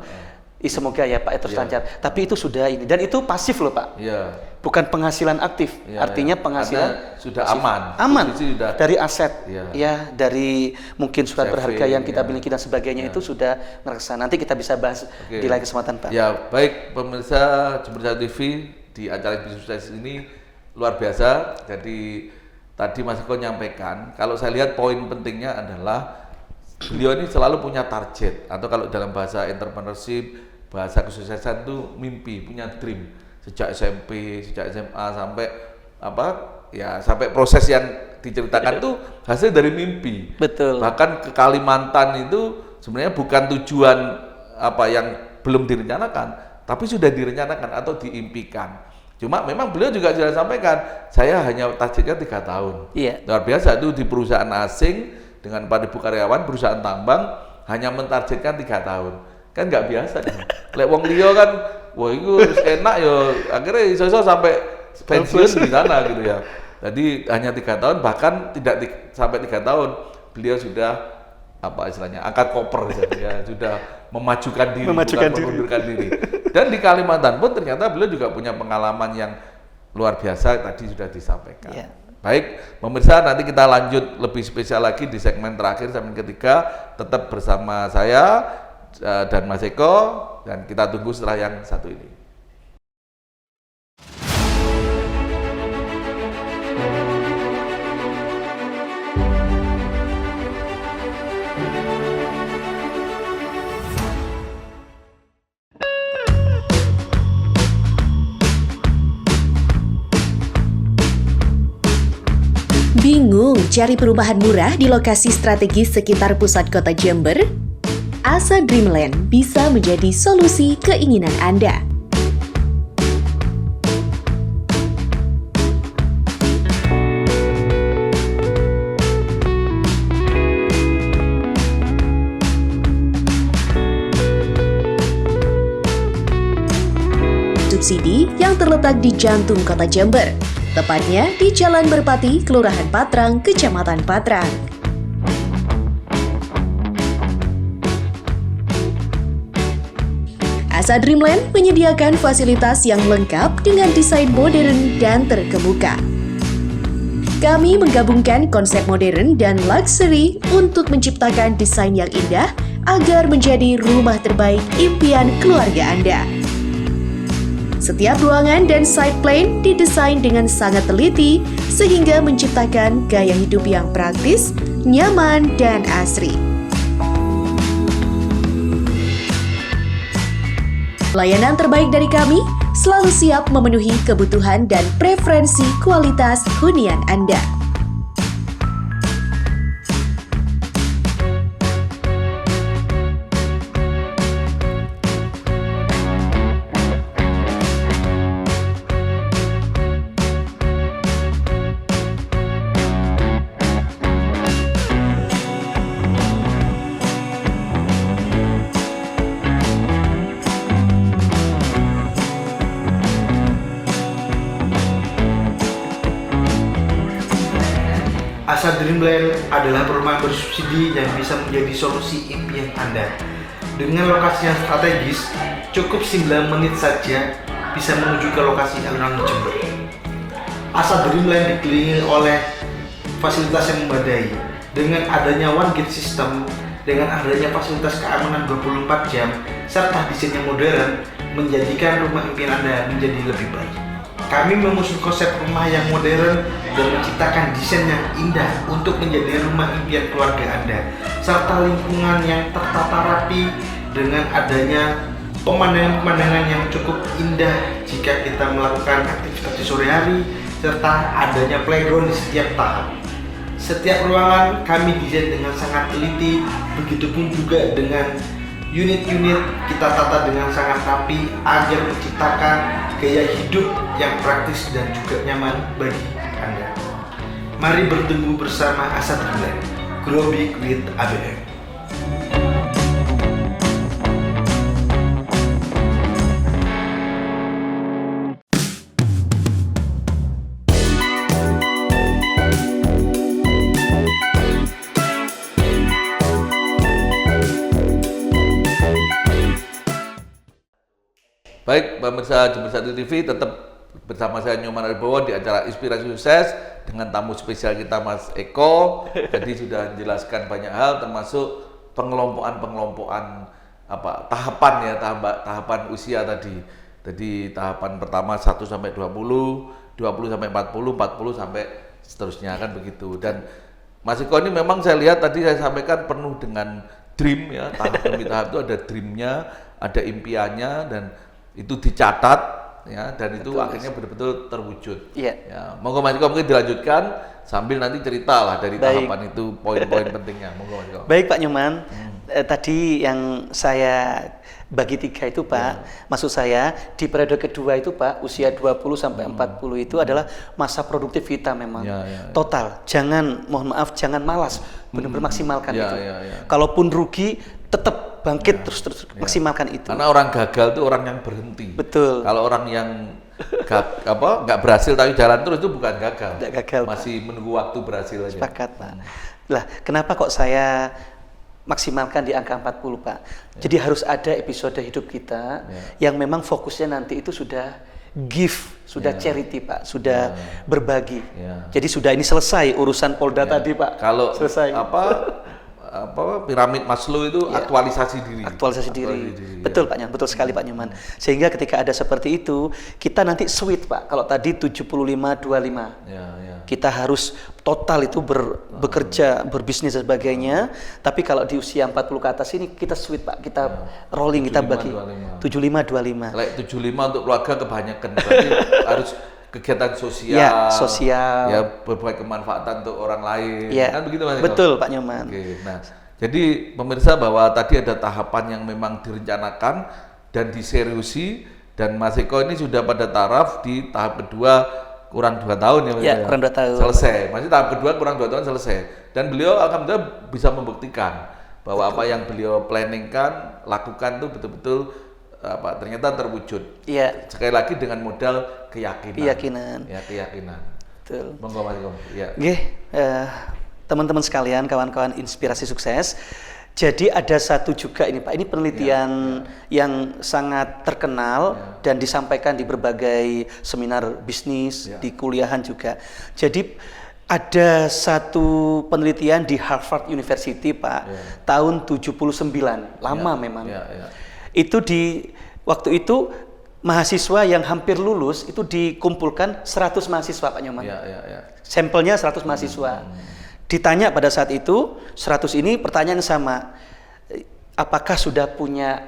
Semoga ya Pak terus lancar. Tapi itu sudah ini dan itu pasif loh Pak. Iya. Bukan penghasilan aktif. Artinya penghasilan karena sudah pasif. aman. Sudah, dari aset. Ya, Iya. dari mungkin surat Saving, berharga yang kita miliki dan sebagainya itu sudah ngereksa. Nanti kita bisa bahas di lain kesempatan Pak. Ya, baik pemirsa Jember Satu TV di acara bisnis ini luar biasa. Jadi tadi Mas Eko nyampaikan, kalau saya lihat poin pentingnya adalah beliau ini selalu punya target, atau kalau dalam bahasa entrepreneurship, bahasa kesuksesan itu mimpi, punya dream sejak SMP, sejak SMA sampai sampai proses yang diceritakan itu hasil dari mimpi. Betul. Bahkan ke Kalimantan itu sebenarnya bukan tujuan yang belum direncanakan, tapi sudah direncanakan atau diimpikan. Cuma memang beliau juga sudah sampaikan, saya hanya targetnya 3 tahun. Iya. Luar biasa itu di perusahaan asing dengan 4.000 karyawan, perusahaan tambang hanya mentargetkan 3 tahun. Kan nggak biasa kan. Lek wong liya kan, wah itu enak ya, akhirnya iso sampai pensiun di sana gitu ya. Jadi hanya 3 tahun, bahkan tidak sampai 3 tahun beliau sudah istilahnya angkat koper ya, sudah memajukan diri, bukan mengundurkan diri. Dan di Kalimantan pun ternyata beliau juga punya pengalaman yang luar biasa, tadi sudah disampaikan. Yeah. Baik, pemirsa, nanti kita lanjut lebih spesial lagi di segmen terakhir, segmen ketiga, tetap bersama saya dan Mas Eko, dan kita tunggu setelah yang satu ini. Bingung cari perumahan murah di lokasi strategis sekitar pusat kota Jember? Asa Dreamland bisa menjadi solusi keinginan Anda. Subsidi yang terletak di jantung kota Jember, tepatnya di Jalan Merpati, Kelurahan Patrang, Kecamatan Patrang. Asa Dreamland menyediakan fasilitas yang lengkap dengan desain modern dan terkemuka. Kami menggabungkan konsep modern dan luxury untuk menciptakan desain yang indah agar menjadi rumah terbaik impian keluarga Anda. Setiap ruangan dan side plan didesain dengan sangat teliti sehingga menciptakan gaya hidup yang praktis, nyaman, dan asri. Layanan terbaik dari kami selalu siap memenuhi kebutuhan dan preferensi kualitas hunian Anda. Asa Dreamland adalah perumahan bersubsidi yang bisa menjadi solusi impian Anda. Dengan lokasi yang strategis, cukup 9 menit saja bisa menuju ke lokasi alun-alun Jember. Asa Dreamland dikelilingi oleh fasilitas yang memadai. Dengan adanya one gate system, dengan adanya fasilitas keamanan 24 jam, serta desain yang modern, menjadikan rumah impian Anda menjadi lebih baik. Kami mengusung konsep rumah yang modern dan menciptakan desain yang indah untuk menjadi rumah impian keluarga Anda, serta lingkungan yang tertata rapi dengan adanya pemandangan-pemandangan yang cukup indah jika kita melakukan aktivitas di sore hari, serta adanya playground di setiap tahap. Setiap ruangan kami desain dengan sangat teliti, begitupun juga dengan unit-unit kita tata dengan sangat rapi agar menciptakan gaya hidup yang praktis dan juga nyaman bagi Anda. Mari bertemu bersama Asa Dreamland, Grow Big with ABM. Baik, pemirsa Jember Satu TV tetap bersama saya Nyoman Aribowo di acara Inspirasi Sukses dengan tamu spesial kita Mas Eko. Jadi sudah menjelaskan banyak hal termasuk pengelompokan tahapan ya, tahapan usia tadi. Jadi tahapan pertama 1 sampai 20, 20 sampai 40, 40 sampai seterusnya kan begitu. Dan Mas Eko ini memang saya lihat tadi saya sampaikan penuh dengan dream ya, tahap demi tahap itu ada dreamnya, ada impiannya dan itu dicatat ya, dan itu akhirnya betul-betul terwujud. Iya. Ya, monggo Mas Eko mungkin dilanjutkan sambil nanti cerita lah dari Baik. tahapan itu poin-poin pentingnya. Monggo Mas Eko. Baik Pak Nyoman, tadi yang saya bagi 3 itu Pak, maksud saya di periode kedua itu Pak, usia 20 sampai 40 itu adalah masa produktif kita memang. Total, mohon maaf, jangan malas, benar-benar maksimalkan itu. Kalaupun rugi, tetap bangkit terus maksimalkan itu. Karena orang gagal itu orang yang berhenti. Betul. Kalau orang yang nggak berhasil tapi jalan terus itu bukan gagal. Tidak gagal, masih Pak. menunggu waktu berhasil aja. Sepakat Pak. Lah, kenapa kok saya maksimalkan di angka 40 Pak? Jadi harus ada episode hidup kita yang memang fokusnya nanti itu sudah give, sudah charity Pak, sudah berbagi. Jadi sudah ini selesai urusan Polda tadi Pak. Kalau selesai. Piramid Maslow itu aktualisasi diri. Aktualisasi diri. Betul Pak Nyoman, betul sekali Pak Nyoman. Sehingga ketika ada seperti itu, kita nanti switch Pak. Kalau tadi 75-25. Kita harus total itu bekerja, berbisnis dan sebagainya. Tapi kalau di usia 40 ke atas ini kita switch Pak, kita rolling, kita bagi 75-25. Like 75 untuk keluarga kebanyakan, berarti harus kegiatan sosial, sosial, berbagai kemanfaatan untuk orang lain, kan begitu Mas? Betul Pak Nyoman. Oke, nah, jadi pemirsa bahwa tadi ada tahapan yang memang direncanakan dan diseriusi, dan Mas Eko ini sudah pada taraf di tahap kedua kurang 2 tahun ya Mas? Ya, kurang 2 tahun. Selesai, masih tahap kedua kurang 2 tahun selesai, dan beliau alhamdulillah bisa membuktikan bahwa apa yang beliau planningkan, lakukan itu betul-betul ternyata terwujud. Iya. Sekali lagi dengan modal keyakinan. Keyakinan. Betul. Monggo Mas Eko. Ya. Teman-teman sekalian, kawan-kawan Inspirasi Sukses. Jadi ada satu juga ini Pak, ini penelitian yang sangat terkenal dan disampaikan di berbagai seminar bisnis, di kuliahan juga. Jadi ada satu penelitian di Harvard University Pak, tahun 79, lama memang. Itu waktu itu mahasiswa yang hampir lulus itu dikumpulkan 100 mahasiswa Pak Nyoman. Sampelnya 100 mahasiswa. Ditanya pada saat itu 100 ini pertanyaan sama, apakah sudah punya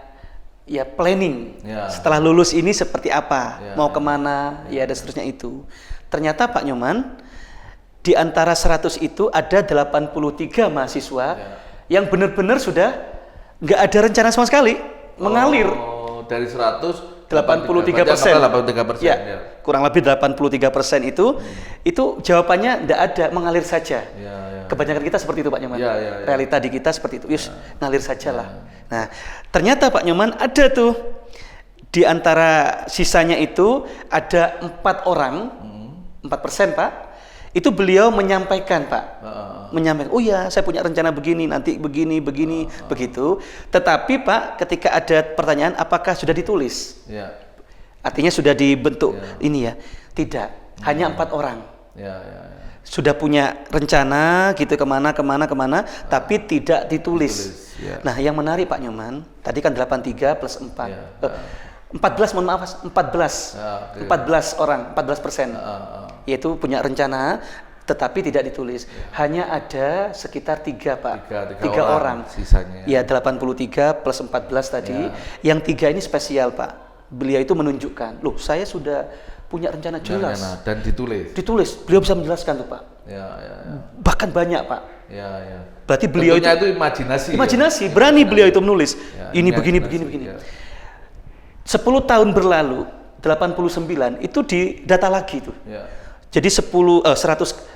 planning setelah lulus ini seperti apa, mau kemana, dan seterusnya itu. Ternyata Pak Nyoman, di antara 100 itu ada 83 mahasiswa yang benar-benar sudah nggak ada rencana sama sekali. Mengalir dari 100 83%. 83%. Kurang lebih 83% itu jawabannya tidak ada, mengalir saja. Kebanyakan kita seperti itu Pak Nyoman. Realita di kita seperti itu. Ngalir sajalah. Nah, ternyata Pak Nyoman ada tuh di antara sisanya itu ada 4 orang, 4% Pak. Itu beliau menyampaikan Pak, menyampaikan, oh ya saya punya rencana begini, nanti begini, begitu. Tetapi Pak, ketika ada pertanyaan, apakah sudah ditulis? Artinya sudah dibentuk ini ya? Tidak, hanya 4 orang. Sudah punya rencana gitu kemana, tapi tidak ditulis. Nah yang menarik Pak Nyoman, tadi kan 83 plus 4. 14, mohon maaf, 14 orang, 14%. Yaitu punya rencana, tetapi tidak ditulis. Hanya ada sekitar 3 Pak, 3 orang. Sisanya. 83 plus 14 tadi. Yang 3 ini spesial Pak. Beliau itu menunjukkan, loh saya sudah punya rencana jelas. Dan ditulis. Ditulis, beliau bisa menjelaskan tuh Pak. Bahkan banyak Pak. Berarti beliau tentunya itu imajinasi. Imajinasi, berani beliau itu menulis. Ini begini. 10 tahun berlalu, 89 itu didata lagi tuh. Jadi 100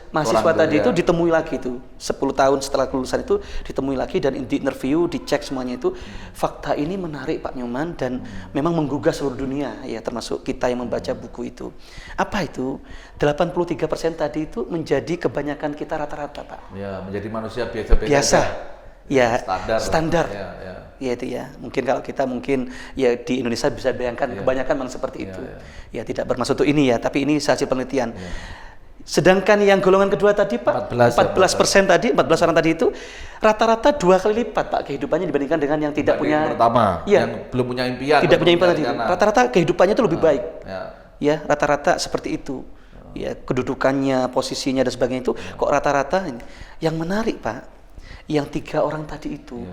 mahasiswa tadi itu ditemui lagi tuh. 10 tahun setelah kelulusan itu ditemui lagi dan di interview, dicek semuanya itu. Fakta ini menarik Pak Nyoman dan memang menggugah seluruh dunia ya, termasuk kita yang membaca buku itu. Apa itu? 83% tadi itu menjadi kebanyakan kita rata-rata Pak. Menjadi manusia biasa. ya Standar. standar. Ya, ya. Ya itu ya. Mungkin kalau kita mungkin ya di Indonesia bisa bayangkan kebanyakan memang seperti itu. Ya tidak bermaksud untuk ini ya, tapi ini hasil penelitian. Sedangkan yang golongan kedua tadi Pak, 14% tadi, 14 orang tadi itu rata-rata 2 kali lipat Pak kehidupannya dibandingkan dengan yang tidak punya pertama, ya, yang belum punya impian. tidak punya impian tadi. rencana. Rata-rata kehidupannya itu lebih baik. Ya. Ya, rata-rata seperti itu. Ya, kedudukannya, posisinya dan sebagainya itu kok rata-rata ini. Yang menarik Pak, yang 3 orang tadi itu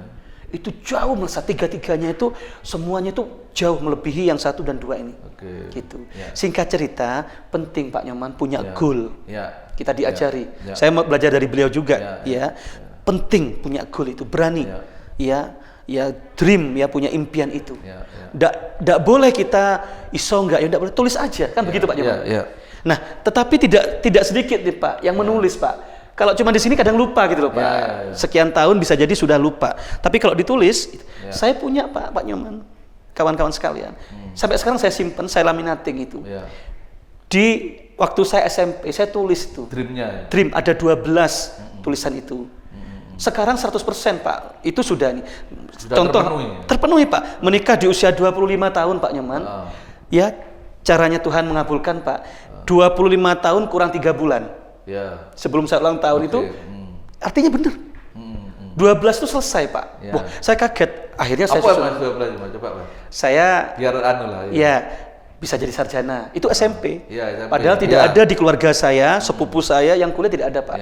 jauh melesat, 3-tiganya itu semuanya itu jauh melebihi yang 1 dan 2 ini. Oke. Gitu. Ya. Singkat cerita, penting Pak Nyoman punya goal. Ya. Kita diajari. Ya. Saya mau belajar dari beliau juga, Ya. Penting punya goal itu, berani. Ya, dream ya, punya impian itu. Nggak boleh kita iso nggak ya, nggak boleh, tulis aja kan begitu Pak Nyoman. Nah, tetapi tidak sedikit nih Pak yang menulis Pak. Kalau cuma di sini kadang lupa gitu loh Pak. Sekian tahun bisa jadi sudah lupa. Tapi kalau ditulis, saya punya Pak Nyoman, kawan-kawan sekalian. Sampai sekarang saya simpen, saya laminating itu. Di waktu saya SMP, saya tulis itu. Dreamnya. Dream ada 12 tulisan itu. Sekarang 100% Pak. Itu sudah nih. Sudah Contoh terpenuhi Pak. Menikah di usia 25 tahun Pak Nyoman. Ya, caranya Tuhan mengabulkan Pak. 25 tahun kurang 3 bulan. Ya. Sebelum saya ulang tahun itu, artinya benar. 12 itu selesai Pak. Wah, saya kaget. Akhirnya saya Mas 12 coba Mas. Saya biar anu lah. Ya, bisa jadi sarjana. Itu SMP. SMP. Padahal tidak ada di keluarga saya, sepupu saya yang kuliah tidak ada Pak.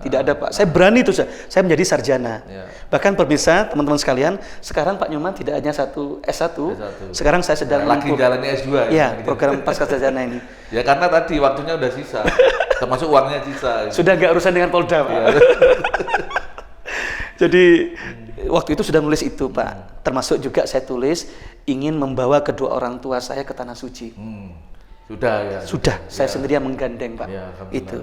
Tidak ada Pak. Saya berani itu saya menjadi sarjana. Bahkan pemirsa, teman-teman sekalian, sekarang Pak Nyoman tidak hanya S1. Sekarang saya sedang lagi jalani S2. Ya, program pasca sarjana ini. Ya karena tadi waktunya udah sisa. Termasuk uangnya sisa. Sudah nggak urusan dengan Polda Pak. Jadi waktu itu sudah nulis itu Pak. Termasuk juga saya tulis ingin membawa kedua orang tua saya ke Tanah Suci. Sudah ya. Sudah, saya sendiri yang menggandeng Pak. Itu.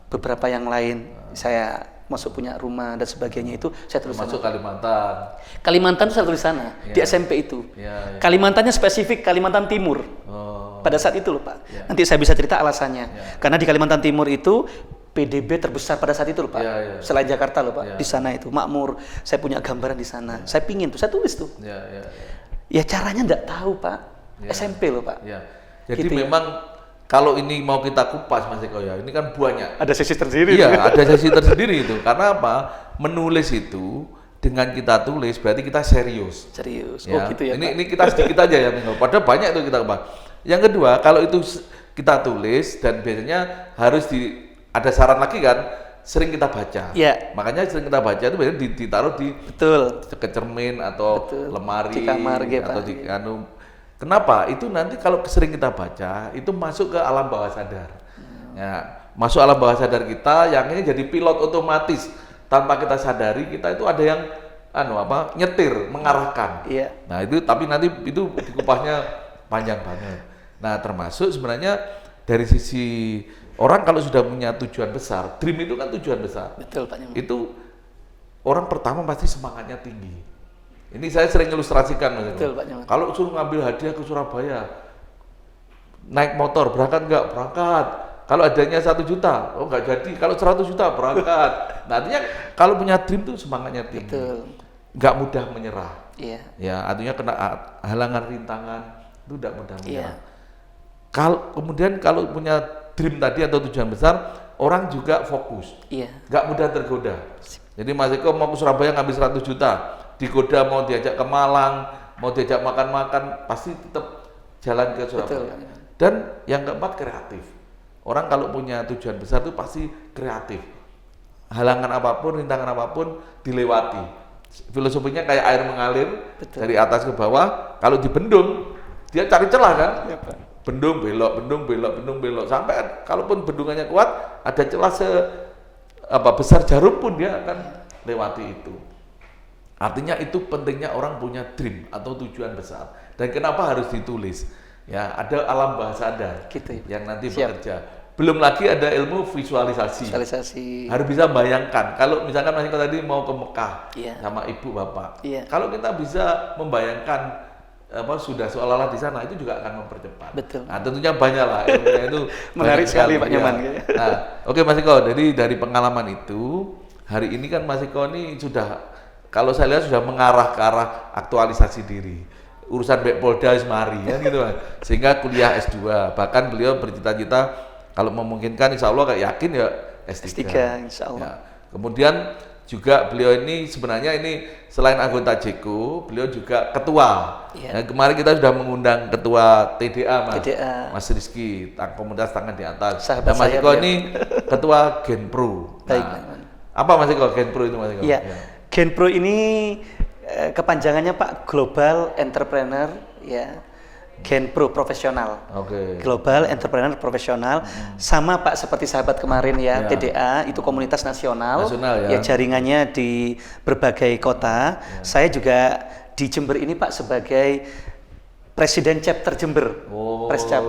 Beberapa yang lain saya masuk punya rumah dan sebagainya itu saya tulis masuk Kalimantan. Kalimantan itu saya tulis sana di SMP itu. Kalimantannya spesifik Kalimantan Timur. Pada saat itu loh Pak. Nanti saya bisa cerita alasannya. Karena di Kalimantan Timur itu PDB terbesar pada saat itu loh Pak. Selain Jakarta loh Pak. Di sana itu makmur. Saya punya gambaran di sana. Saya pingin tuh, saya tulis tuh. Ya caranya enggak tahu Pak. SMP loh Pak. Jadi gitu memang kalau ini mau kita kupas Mas Eko ya, ini kan banyak. Ada sesi tersendiri. Iya, ada sesi tersendiri itu. Karena apa? Menulis itu dengan kita tulis berarti kita serius. Serius. Ya. Oh gitu ya. Ini kita sedikit aja ya, padahal banyak itu kita bahas. Yang kedua, kalau itu kita tulis dan biasanya harus ada saran lagi kan, sering kita baca. Makanya sering kita baca itu biasanya ditaruh di cermin atau lemari di kamar atau di Kenapa? Itu nanti kalau sering kita baca itu masuk ke alam bawah sadar. Ya, masuk alam bawah sadar kita yang ini jadi pilot otomatis tanpa kita sadari kita itu ada yang nyetir, mengarahkan. Nah, itu tapi nanti itu dikupasnya panjang banget. Nah, termasuk sebenarnya dari sisi orang kalau sudah punya tujuan besar, dream itu kan tujuan besar. Betul Pak Nyoman. Itu orang pertama pasti semangatnya tinggi. Ini saya sering ilustrasikan Mas. Betul Pak Nyoman. Kalau suruh ngambil hadiah ke Surabaya, naik motor berangkat nggak? Berangkat. Kalau adanya 1 juta, oh nggak jadi. Kalau 100 juta berangkat. Nah, artinya kalau punya dream tuh semangatnya tinggi. Nggak mudah menyerah. Ya, artinya kena halangan rintangan itu nggak mudah menyerah. Kemudian kalau punya dream tadi atau tujuan besar, orang juga fokus, nggak mudah tergoda. Jadi Mas Eko mau ke Surabaya ngambil 100 juta, digoda mau diajak ke Malang, mau diajak makan-makan, pasti tetap jalan ke Surabaya. Dan yang keempat kreatif. Orang kalau punya tujuan besar itu pasti kreatif. Halangan apapun, rintangan apapun dilewati. Filosofinya kayak air mengalir dari atas ke bawah. Kalau dibendung, dia cari celah kan? Bendung belok sampai kalaupun bendungannya kuat ada celah besar jarum pun dia akan lewati itu. Artinya itu pentingnya orang punya dream atau tujuan besar. Dan kenapa harus ditulis? Ya, ada alam bawah sadar yang nanti bekerja. Belum lagi ada ilmu visualisasi. Harus bisa bayangkan. Kalau misalkan Mas Eko tadi mau ke Mekah sama ibu bapak. Kalau kita bisa membayangkan sudah seolah-olah di sana, itu juga akan mempercepat. Nah, tentunya banyak lah ilmunya itu. Menarik sekali Pak Nyoman. Nah, oke Mas Eko, jadi dari pengalaman itu hari ini kan Mas Eko ini sudah kalau saya lihat sudah mengarah ke arah aktualisasi diri. Urusan Mbak Polda wis mari ya gitu Mas. Sehingga kuliah S2. Bahkan beliau bercita-cita kalau memungkinkan insya Allah kayak yakin ya S3. Insya Allah. Ya. Kemudian juga beliau ini sebenarnya ini selain anggota JECO, beliau juga ketua. Ya. Nah, kemarin kita sudah mengundang ketua TDA Mas Rizky, komunitas tangan di atas. Sahabat dan Mas saya Eko ini ketua Genpro. Baik, Nah, apa Mas Eko Genpro itu Mas Eko? Ya. Genpro ini kepanjangannya Pak Global Entrepreneur ya. Genpro profesional. Global Entrepreneur Profesional. Sama Pak seperti sahabat kemarin ya, TDA itu komunitas nasional ya, jaringannya di berbagai kota. Saya juga di Jember ini Pak sebagai Presiden Chapter Jember.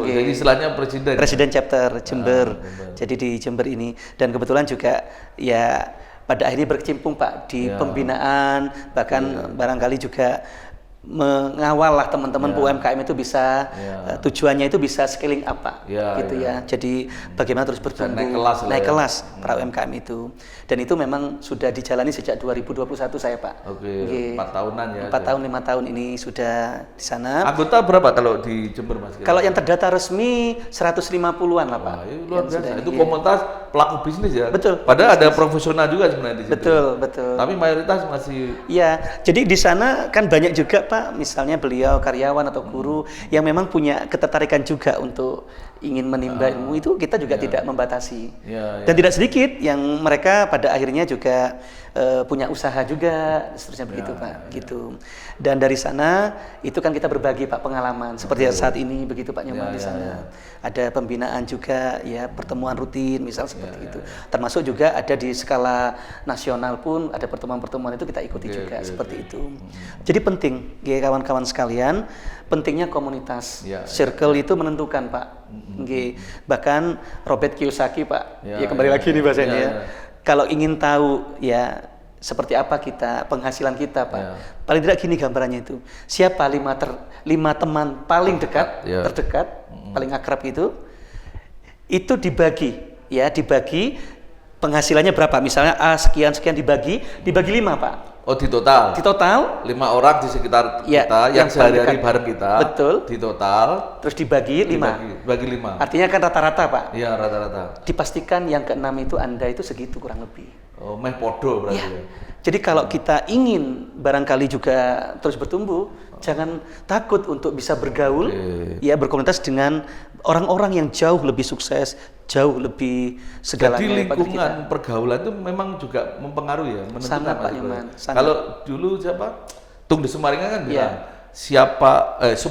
Jadi istilahnya Presiden Chapter Jember. Jadi di Jember ini, dan kebetulan juga ya pada akhirnya berkecimpung Pak di pembinaan, bahkan barangkali juga mengawal lah teman-teman UMKM itu bisa tujuannya itu bisa scaling up Pak, gitu ya. Jadi bagaimana terus bertumbuh, naik kelas para UMKM itu, dan itu memang sudah dijalani sejak 2021 saya Pak. 4 tahunan ya. 4 tahun 5 tahun ini sudah di sana. Anggota berapa kalau di Jember Mas? Kalau yang terdata resmi 150-an lah Pak. Luar biasa. Itu komunitas pelaku bisnis ya. Betul. Padahal ada profesional juga sebenarnya di situ. Betul. Tapi mayoritas masih. Iya. Jadi di sana kan banyak juga Pak, misalnya beliau karyawan atau guru yang memang punya ketertarikan juga untuk ingin menimba ilmu, itu kita juga tidak membatasi. Dan tidak sedikit yang mereka pada akhirnya juga punya usaha juga, seterusnya begitu Pak, gitu. Dan dari sana itu kan kita berbagi Pak pengalaman seperti saat ini begitu Pak Nyoman di sana. Ada pembinaan juga ya, pertemuan rutin misal seperti itu. Termasuk juga ada di skala nasional pun ada pertemuan-pertemuan itu kita ikuti juga seperti itu. Jadi penting ya kawan-kawan sekalian, pentingnya komunitas. Circle itu menentukan Pak. Bahkan Robert Kiyosaki Pak, ya kembali lagi nih bahasanya ya. Kalau ingin tahu ya seperti apa kita, penghasilan kita Pak, paling tidak gini gambarannya itu. Siapa 5 teman paling dekat, terdekat, paling akrab itu dibagi penghasilannya berapa, misalnya A sekian dibagi 5 Pak. Di total? Di total 5 orang di sekitar kita yang sehari-hari bareng kita. Betul. Di total. Terus dibagi 5. Bagi 5. Artinya kan rata-rata Pak. Iya, rata-rata. Dipastikan yang ke-6 itu Anda itu segitu kurang lebih. Meh podo berarti ya. Jadi kalau kita ingin barangkali juga terus bertumbuh, jangan takut untuk bisa bergaul, ya berkomunitas dengan orang-orang yang jauh lebih sukses, jauh lebih segalanya. Jadi lingkungan pergaulan itu memang juga mempengaruhi ya, menentukan. Sangat Pak Nyoman. Kalau dulu siapa? Tung Desumaringan kan bilang, siapa 10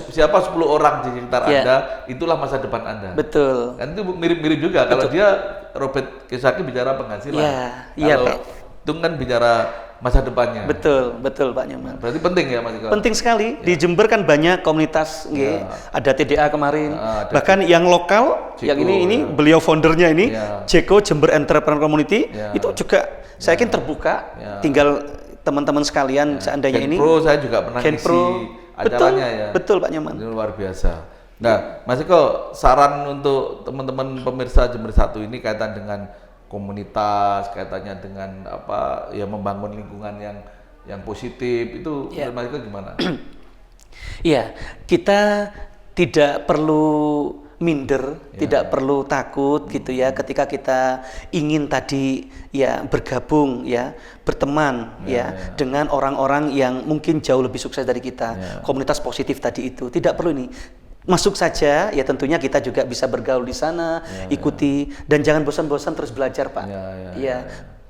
orang di sekitar Anda, itulah masa depan Anda. Betul. Kan itu mirip-mirip juga. Kalau dia Robert Kiyosaki bicara penghasilan. Kalau Tung kan bicara masa depannya. Betul Pak Nyoman. Berarti penting ya Mas Iko? Penting sekali. Di Jember kan banyak komunitas, ada TDA kemarin, bahkan yang lokal, yang ini beliau foundernya ini, JECO Jember Entrepreneur Community, itu juga saya yakin terbuka. Tinggal teman-teman sekalian seandainya ini. Genpro saya juga pernah ngisi acaranya ya. Betul Pak Nyoman. Ini luar biasa. Nah, Mas Iko, saran untuk teman-teman pemirsa Jember 1 ini kaitan dengan komunitas, kaitannya dengan apa ya, membangun lingkungan yang positif itu, Mas Iko gimana? Iya, kita tidak perlu minder, tidak perlu takut gitu ya ketika kita ingin tadi ya bergabung ya, berteman dengan orang-orang yang mungkin jauh lebih sukses dari kita. Komunitas positif tadi itu tidak perlu ini. Masuk saja, ya tentunya kita juga bisa bergaul di sana, ikuti, dan jangan bosan-bosan terus belajar Pak.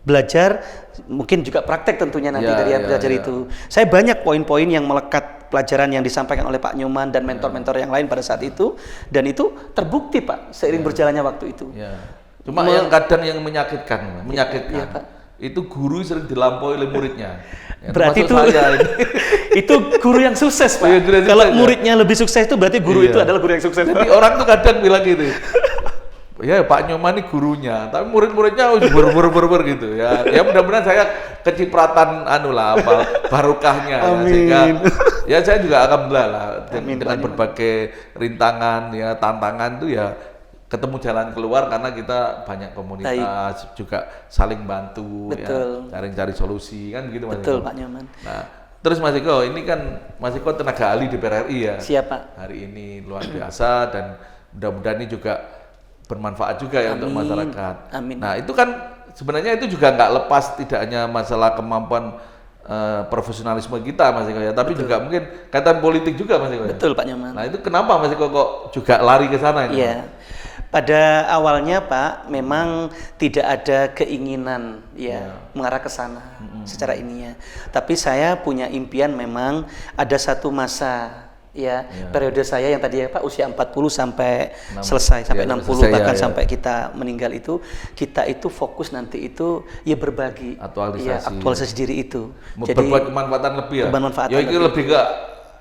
Belajar, mungkin juga praktek tentunya nanti dari belajar itu. Saya banyak poin-poin yang melekat pelajaran yang disampaikan oleh Pak Nyoman dan mentor-mentor yang lain pada saat itu, dan itu terbukti Pak seiring berjalannya waktu itu. Cuma yang kadang yang menyakitkan itu guru sering dilampaui oleh muridnya. Berarti itu itu guru yang sukses Pak. Kalau muridnya lebih sukses itu berarti guru itu adalah guru yang sukses. Jadi orang tuh kadang bilang gitu, ya Pak Nyoman ini gurunya, tapi murid-muridnya ber gitu ya. Ya mudah-mudahan saya kecipratan barokahnya ya, sehingga ya saya juga alhamdulillah lah dengan berbagai rintangan ya, tantangan tuh ya, ketemu jalan keluar karena kita banyak komunitas juga saling bantu Betul. ya, cari solusi kan gitu Mas Betul Eko. Pak Nyoman. Nah, terus Mas Eko ini kan Mas Eko tenaga ahli DPR RI ya. Siap Pak. Hari ini luar biasa dan mudah-mudahan ini juga bermanfaat juga ya untuk masyarakat. Amin. Nah, itu kan sebenarnya itu juga nggak lepas tidak hanya masalah kemampuan profesionalisme kita Mas Eko ya, tapi juga mungkin kaitan politik juga Mas Eko ya. Betul Pak Nyoman. Nah, itu kenapa Mas Eko kok juga lari ke sana ini? Iya. Pada awalnya Pak, memang tidak ada keinginan mengarah ke sana secara ininya. Tapi saya punya impian memang ada satu masa periode saya yang tadi ya Pak usia 40 sampai selesai sampai 60 selesai, bahkan sampai kita meninggal itu kita itu fokus nanti itu ya berbagi aktualisasi diri itu. Jadi berbuat kemanfaatan lebih ya. Kemanfaatan ya itu lebih ke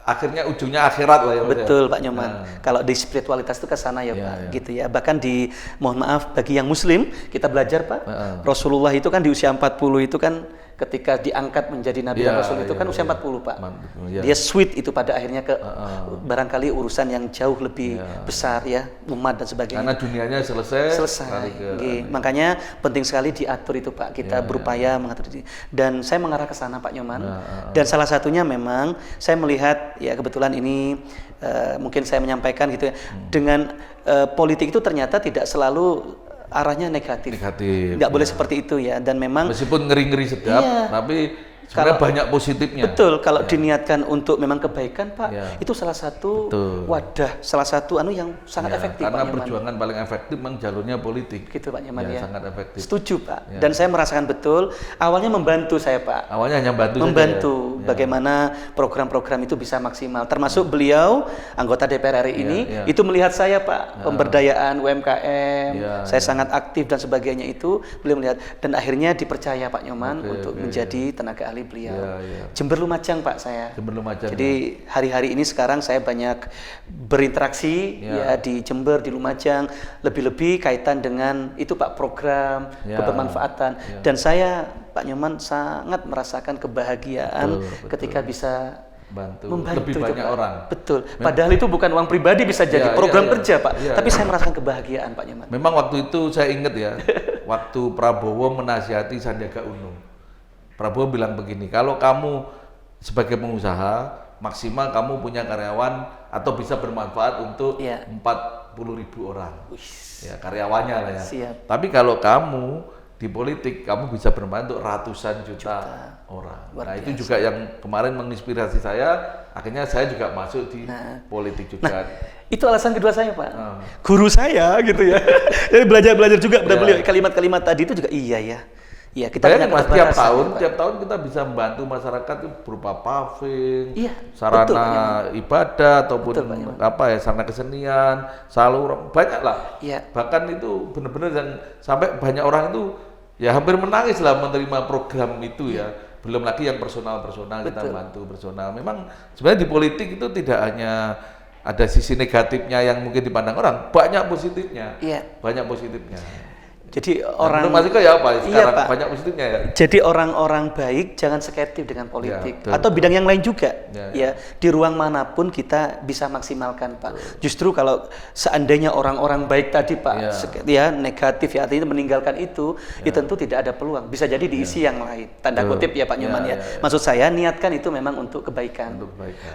akhirnya ujungnya akhirat lah ya. Betul Pak Nyoman. Kalau di spiritualitas itu ke sana ya Pak, gitu ya. Bahkan di mohon maaf bagi yang muslim kita belajar Pak. Rasulullah itu kan di usia 40 itu kan ketika diangkat menjadi nabi dan rasul itu kan usia 40 Pak. Dia sweet itu pada akhirnya ke barangkali urusan yang jauh lebih besar ya, umat dan sebagainya. Karena dunianya selesai. Makanya penting sekali diatur itu Pak. Kita berupaya mengatur diri. Dan saya mengarah ke sana Pak Nyoman. Dan salah satunya memang saya melihat ya kebetulan ini mungkin saya menyampaikan gitu ya. Dengan politik itu ternyata tidak selalu arahnya negatif. Nggak boleh seperti itu ya. Dan memang meskipun ngeri-ngeri sedap, tapi sebenarnya banyak positifnya. Betul, kalau diniatkan untuk memang kebaikan Pak, itu salah satu wadah, salah satu yang sangat efektif karena Pak perjuangan paling efektif memang jalurnya politik. Gitu Pak Nyoman ya. Sangat efektif. Setuju Pak. Dan saya merasakan betul, awalnya membantu saya Pak. Awalnya hanya membantu bagaimana program-program itu bisa maksimal. Termasuk beliau anggota DPR RI ini itu melihat saya Pak, pemberdayaan UMKM, saya sangat aktif dan sebagainya itu beliau melihat dan akhirnya dipercaya Pak Nyoman untuk menjadi tenaga ahli beliau. Jember Lumajang Pak saya. Jember Lumajang. Jadi hari-hari ini sekarang saya banyak berinteraksi di Jember, di Lumajang, lebih-lebih kaitan dengan itu Pak program kebermanfaatan dan saya Pak Nyoman sangat merasakan kebahagiaan ketika bisa membantu lebih banyak orang. Betul. Padahal itu bukan uang pribadi bisa jadi program kerja Pak. Tapi saya merasakan kebahagiaan Pak Nyoman. Memang waktu itu saya ingat ya, waktu Prabowo menasihati Sandiaga Uno. Prabowo bilang begini, kalau kamu sebagai pengusaha maksimal kamu punya karyawan atau bisa bermanfaat untuk 40.000 orang, ya karyawannya lah ya. Siap. Tapi kalau kamu di politik kamu bisa bermanfaat untuk ratusan juta orang. Nah itu juga yang kemarin menginspirasi saya. Akhirnya saya juga masuk di politik juga. Itu alasan kedua saya Pak. Guru saya gitu ya. Jadi belajar juga dari beliau kalimat-kalimat tadi itu juga Iya, kita Mas, tiap tahun kita bisa membantu masyarakat itu berupa paving, sarana ibadah ataupun sarana kesenian, saluran, banyak lah. Bahkan itu benar-benar yang sampai banyak orang itu ya hampir menangis lah menerima program itu ya. Belum lagi yang personal kita bantu personal. Memang sebenarnya di politik itu tidak hanya ada sisi negatifnya yang mungkin dipandang orang, banyak positifnya. Banyak positifnya. Jadi orang Mas Eko ya apa sekarang banyak positifnya ya. Jadi orang-orang baik jangan skeptis dengan politik atau bidang yang lain juga. Di ruang manapun kita bisa maksimalkan Pak. Justru kalau seandainya orang-orang baik tadi Pak negatif artinya meninggalkan itu, tentu tidak ada peluang. Bisa jadi diisi yang lain. Tanda kutip ya Pak Nyoman ya. Maksud saya niatkan itu memang untuk kebaikan.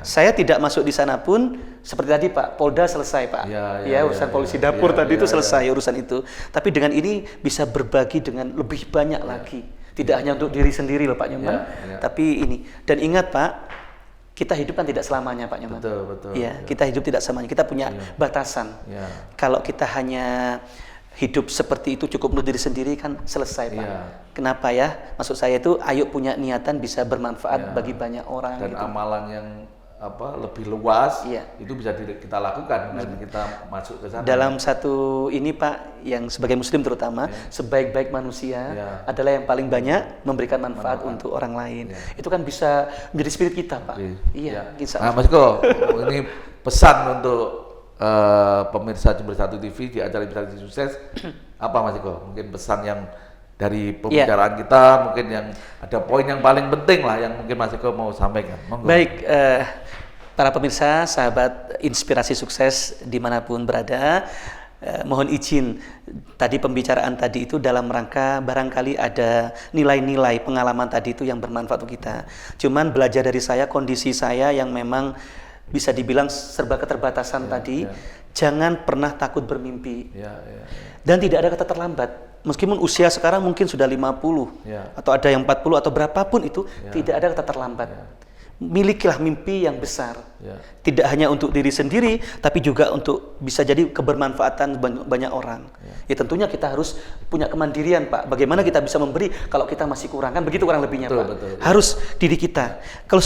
Saya tidak masuk di sana pun seperti tadi Pak, Polda selesai Pak. Urusan polisi dapur tadi itu selesai urusan itu. Tapi dengan ini bisa berbagi dengan lebih banyak lagi. Tidak hanya untuk diri sendiri loh Pak Nyoman, tapi ini. Dan ingat Pak, kita hidup kan tidak selamanya Pak Nyoman. Betul. Kita hidup tidak selamanya. Kita punya batasan. Kalau kita hanya hidup seperti itu cukup untuk diri sendiri kan selesai Pak. Kenapa ya? Maksud saya itu ayo punya niatan bisa bermanfaat bagi banyak orang. Dan amalan yang lebih luas itu bisa kita lakukan dan kita masuk ke sana. Dalam satu ini Pak, yang sebagai muslim terutama sebaik-baik manusia adalah yang paling banyak memberikan manfaat untuk orang lain. Itu kan bisa menjadi spirit kita Pak. Nah Mas Eko, ini pesan untuk pemirsa Jember 1 TV di acara Inspirasi Sukses apa Mas Eko? Mungkin pesan yang dari pembicaraan kita, mungkin yang ada poin yang paling penting lah yang mungkin Mas Eko mau sampaikan. Baik, para pemirsa, sahabat Inspirasi Sukses dimanapun berada, mohon izin, tadi pembicaraan tadi itu dalam rangka barangkali ada nilai-nilai pengalaman tadi itu yang bermanfaat untuk kita. Cuman belajar dari saya, kondisi saya yang memang bisa dibilang serba keterbatasan tadi, jangan pernah takut bermimpi. Dan tidak ada kata terlambat. Meskipun usia sekarang mungkin sudah 50, atau ada yang 40 atau berapapun itu, tidak ada kata terlambat. Milikilah mimpi yang besar. Tidak hanya untuk diri sendiri, tapi juga untuk bisa jadi kebermanfaatan banyak orang. Ya tentunya kita harus punya kemandirian, Pak. Bagaimana kita bisa memberi kalau kita masih kurang, kan begitu kurang lebihnya, Pak. Betul. Harus diri kita. Kalau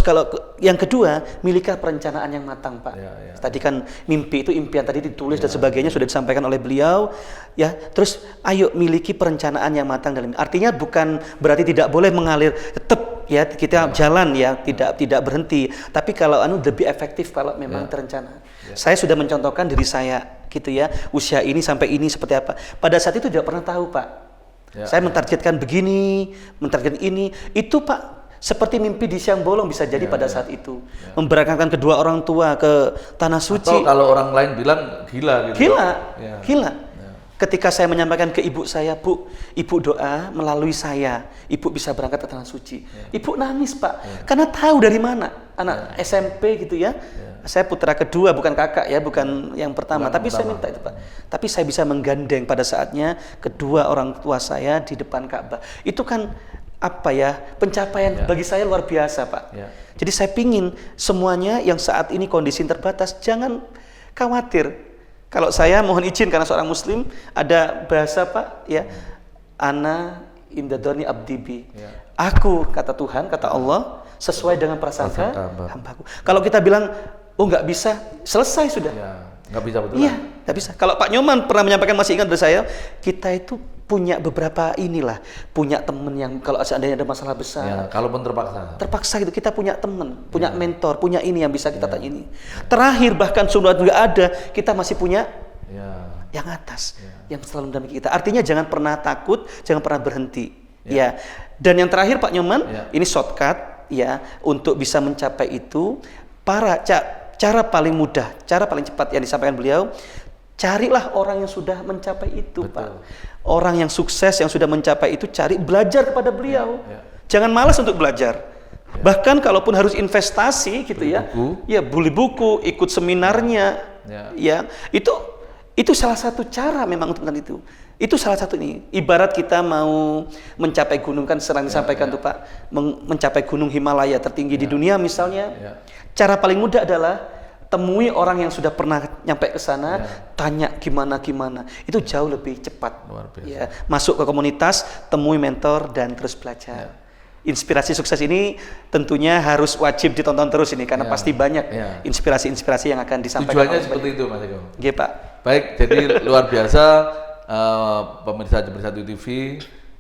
yang kedua, milikilah perencanaan yang matang, Pak. Tadi kan mimpi itu impian tadi ditulis dan sebagainya sudah disampaikan oleh beliau. Ya, terus ayo miliki perencanaan yang matang dalam. Artinya bukan berarti tidak boleh mengalir, tetap ya kita jalan ya, tidak berhenti. Tapi kalau lebih efektif kalau memang terencana. Saya sudah mencontohkan diri saya gitu ya, usia ini sampai ini seperti apa. Pada saat itu tidak pernah tahu, Pak. Saya mentargetkan begini, mentargetkan ini, itu Pak seperti mimpi di siang bolong bisa jadi pada saat itu. Memberangkatkan kedua orang tua ke tanah suci. Atau kalau orang lain bilang gila gitu. Gila. Ketika saya menyampaikan ke ibu saya, Bu, ibu doa melalui saya, ibu bisa berangkat ke tanah suci. Ibu nangis, Pak, karena tahu dari mana anak SMP gitu ya. Saya putra kedua, bukan kakak ya, bukan yang pertama. Tapi saya minta itu, Pak. Tapi saya bisa menggandeng pada saatnya kedua orang tua saya di depan Ka'bah. Itu kan apa ya, pencapaian bagi saya luar biasa, Pak. Jadi saya pingin semuanya yang saat ini kondisi terbatas jangan khawatir. Kalau saya mohon izin karena seorang muslim, ada bahasa, Pak, ya, ana imdadoni abdibi. Aku, kata Tuhan, kata Allah, sesuai dengan prasangka hambaku. Kalau kita bilang, oh nggak bisa, selesai sudah. Nggak bisa betul. Iya, nggak bisa. Kalau Pak Nyoman pernah menyampaikan, masih ingat dari saya, kita itu punya beberapa punya teman yang kalau seandainya ada masalah besar, kalaupun terpaksa gitu, kita punya teman, punya mentor, punya ini yang bisa kita tanya ini. Terakhir bahkan sudah nggak ada, kita masih punya yang atas, yang selalu mendampingi kita. Artinya jangan pernah takut, jangan pernah berhenti. Ya. Dan yang terakhir Pak Nyoman, ini shortcut ya untuk bisa mencapai itu. Cara paling mudah, cara paling cepat yang disampaikan beliau, carilah orang yang sudah mencapai itu. Betul. Pak. Orang yang sukses, yang sudah mencapai itu, belajar kepada beliau. Jangan malas untuk belajar. Bahkan kalaupun harus investasi gitu beli buku, ikut seminarnya, itu salah satu cara memang untuk itu. Itu salah satu ini. Ibarat kita mau mencapai gunung, kan sering disampaikan tuh Pak, mencapai gunung Himalaya tertinggi di dunia misalnya. Cara paling mudah adalah temui orang yang sudah pernah nyampe ke sana, tanya gimana. Itu jauh lebih cepat. Luar biasa. Ya, masuk ke komunitas, temui mentor dan terus belajar. Inspirasi sukses ini tentunya harus wajib ditonton terus ini karena pasti banyak inspirasi-inspirasi yang akan disampaikan. Tujuannya seperti itu, Mas Eko. Iya, Pak. Baik, jadi luar biasa pemirsa Jember 1 TV,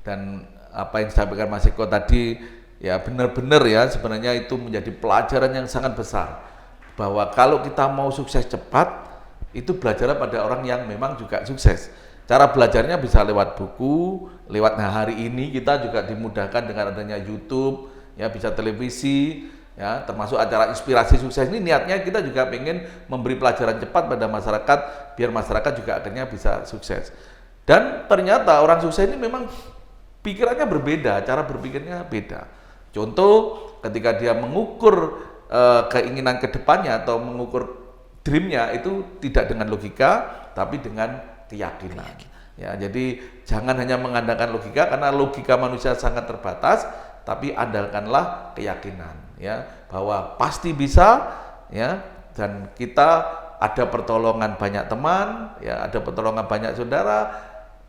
dan apa yang disampaikan Mas Eko tadi ya benar-benar ya sebenarnya itu menjadi pelajaran yang sangat besar. Bahwa kalau kita mau sukses cepat, itu belajarnya pada orang yang memang juga sukses. Cara belajarnya bisa lewat buku, lewat hari ini kita juga dimudahkan dengan adanya YouTube, ya bisa televisi, ya termasuk acara inspirasi sukses ini. Niatnya kita juga pengen memberi pelajaran cepat pada masyarakat, biar masyarakat juga akhirnya bisa sukses. Dan ternyata orang sukses ini memang pikirannya berbeda, cara berpikirnya beda. Contoh, ketika dia mengukur keinginan kedepannya atau mengukur dreamnya itu tidak dengan logika tapi dengan keyakinan. Ya, jadi jangan hanya mengandalkan logika karena logika manusia sangat terbatas, tapi andalkanlah keyakinan ya bahwa pasti bisa ya, dan kita ada pertolongan banyak teman ya, ada pertolongan banyak saudara,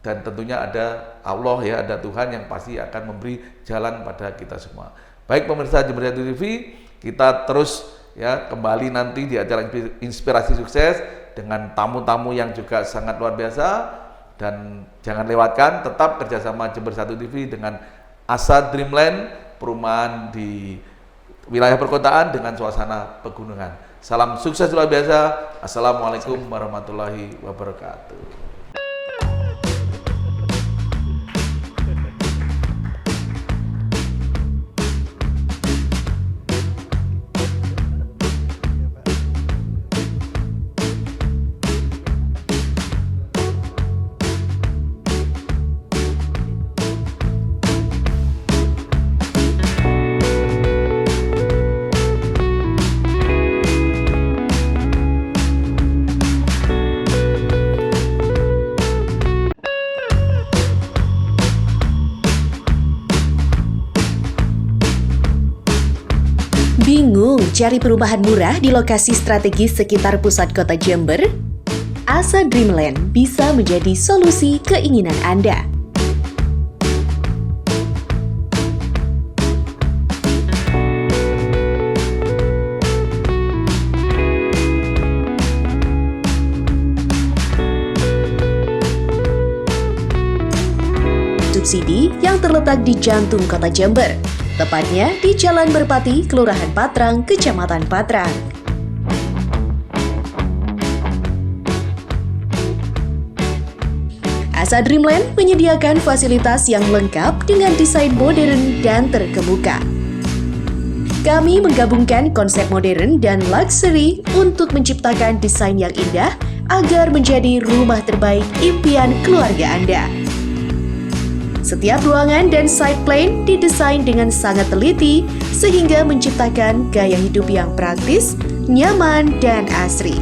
dan tentunya ada Allah ya, ada Tuhan yang pasti akan memberi jalan pada kita semua. Baik pemirsa Jember 1 TV, kita terus ya kembali nanti di acara inspirasi sukses dengan tamu-tamu yang juga sangat luar biasa, dan jangan lewatkan tetap kerjasama Jember 1 TV dengan Asa Dreamland, perumahan di wilayah perkotaan dengan suasana pegunungan. Salam sukses luar biasa. Assalamualaikum warahmatullahi wabarakatuh. mencari perumahan murah di lokasi strategis sekitar pusat kota Jember? Asa Dreamland bisa menjadi solusi keinginan Anda. Subsidi yang terletak di jantung kota Jember, tepatnya di Jalan Merpati, Kelurahan Patrang, Kecamatan Patrang. Asa Dreamland menyediakan fasilitas yang lengkap dengan desain modern dan terkemuka. Kami menggabungkan konsep modern dan luxury untuk menciptakan desain yang indah agar menjadi rumah terbaik impian keluarga Anda. Setiap ruangan dan side plan didesain dengan sangat teliti sehingga menciptakan gaya hidup yang praktis, nyaman, dan asri.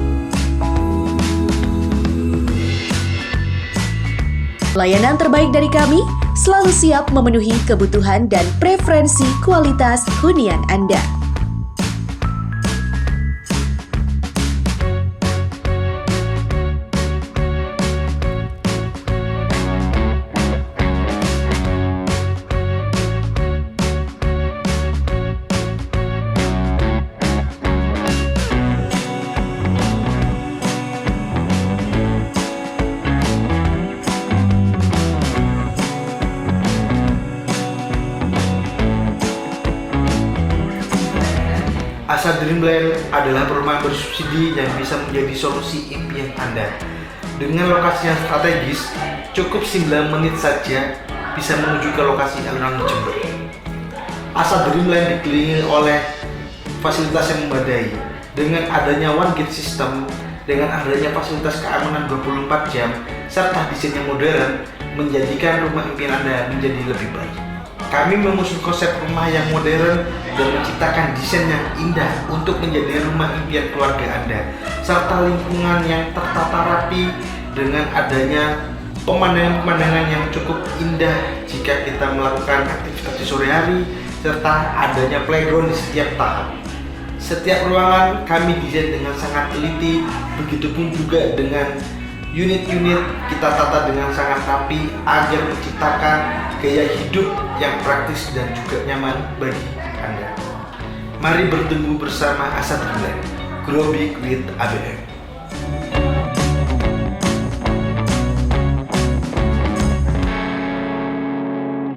Layanan terbaik dari kami selalu siap memenuhi kebutuhan dan preferensi kualitas hunian Anda. Asa Dreamland adalah perumahan bersubsidi yang bisa menjadi solusi impian Anda. Dengan lokasi yang strategis, cukup 9 menit saja bisa menuju ke lokasi alun-alun Jember. Asa Dreamland dikelilingi oleh fasilitas yang memadai. Dengan adanya one gate system, dengan adanya fasilitas keamanan 24 jam, serta desain yang modern, menjadikan rumah impian Anda menjadi lebih baik. Kami mengusung konsep rumah yang modern dan menciptakan desain yang indah untuk menjadi rumah impian keluarga Anda, serta lingkungan yang tertata rapi dengan adanya pemandangan-pemandangan yang cukup indah jika kita melakukan aktivitas di sore hari, serta adanya playground di setiap tahap. Setiap ruangan kami desain dengan sangat teliti, begitupun juga dengan unit-unit kita tata dengan sangat rapi agar menciptakan gaya hidup yang praktis dan juga nyaman bagi Anda. Mari bertemu bersama Asa Dreamland, Grow Big with ABM.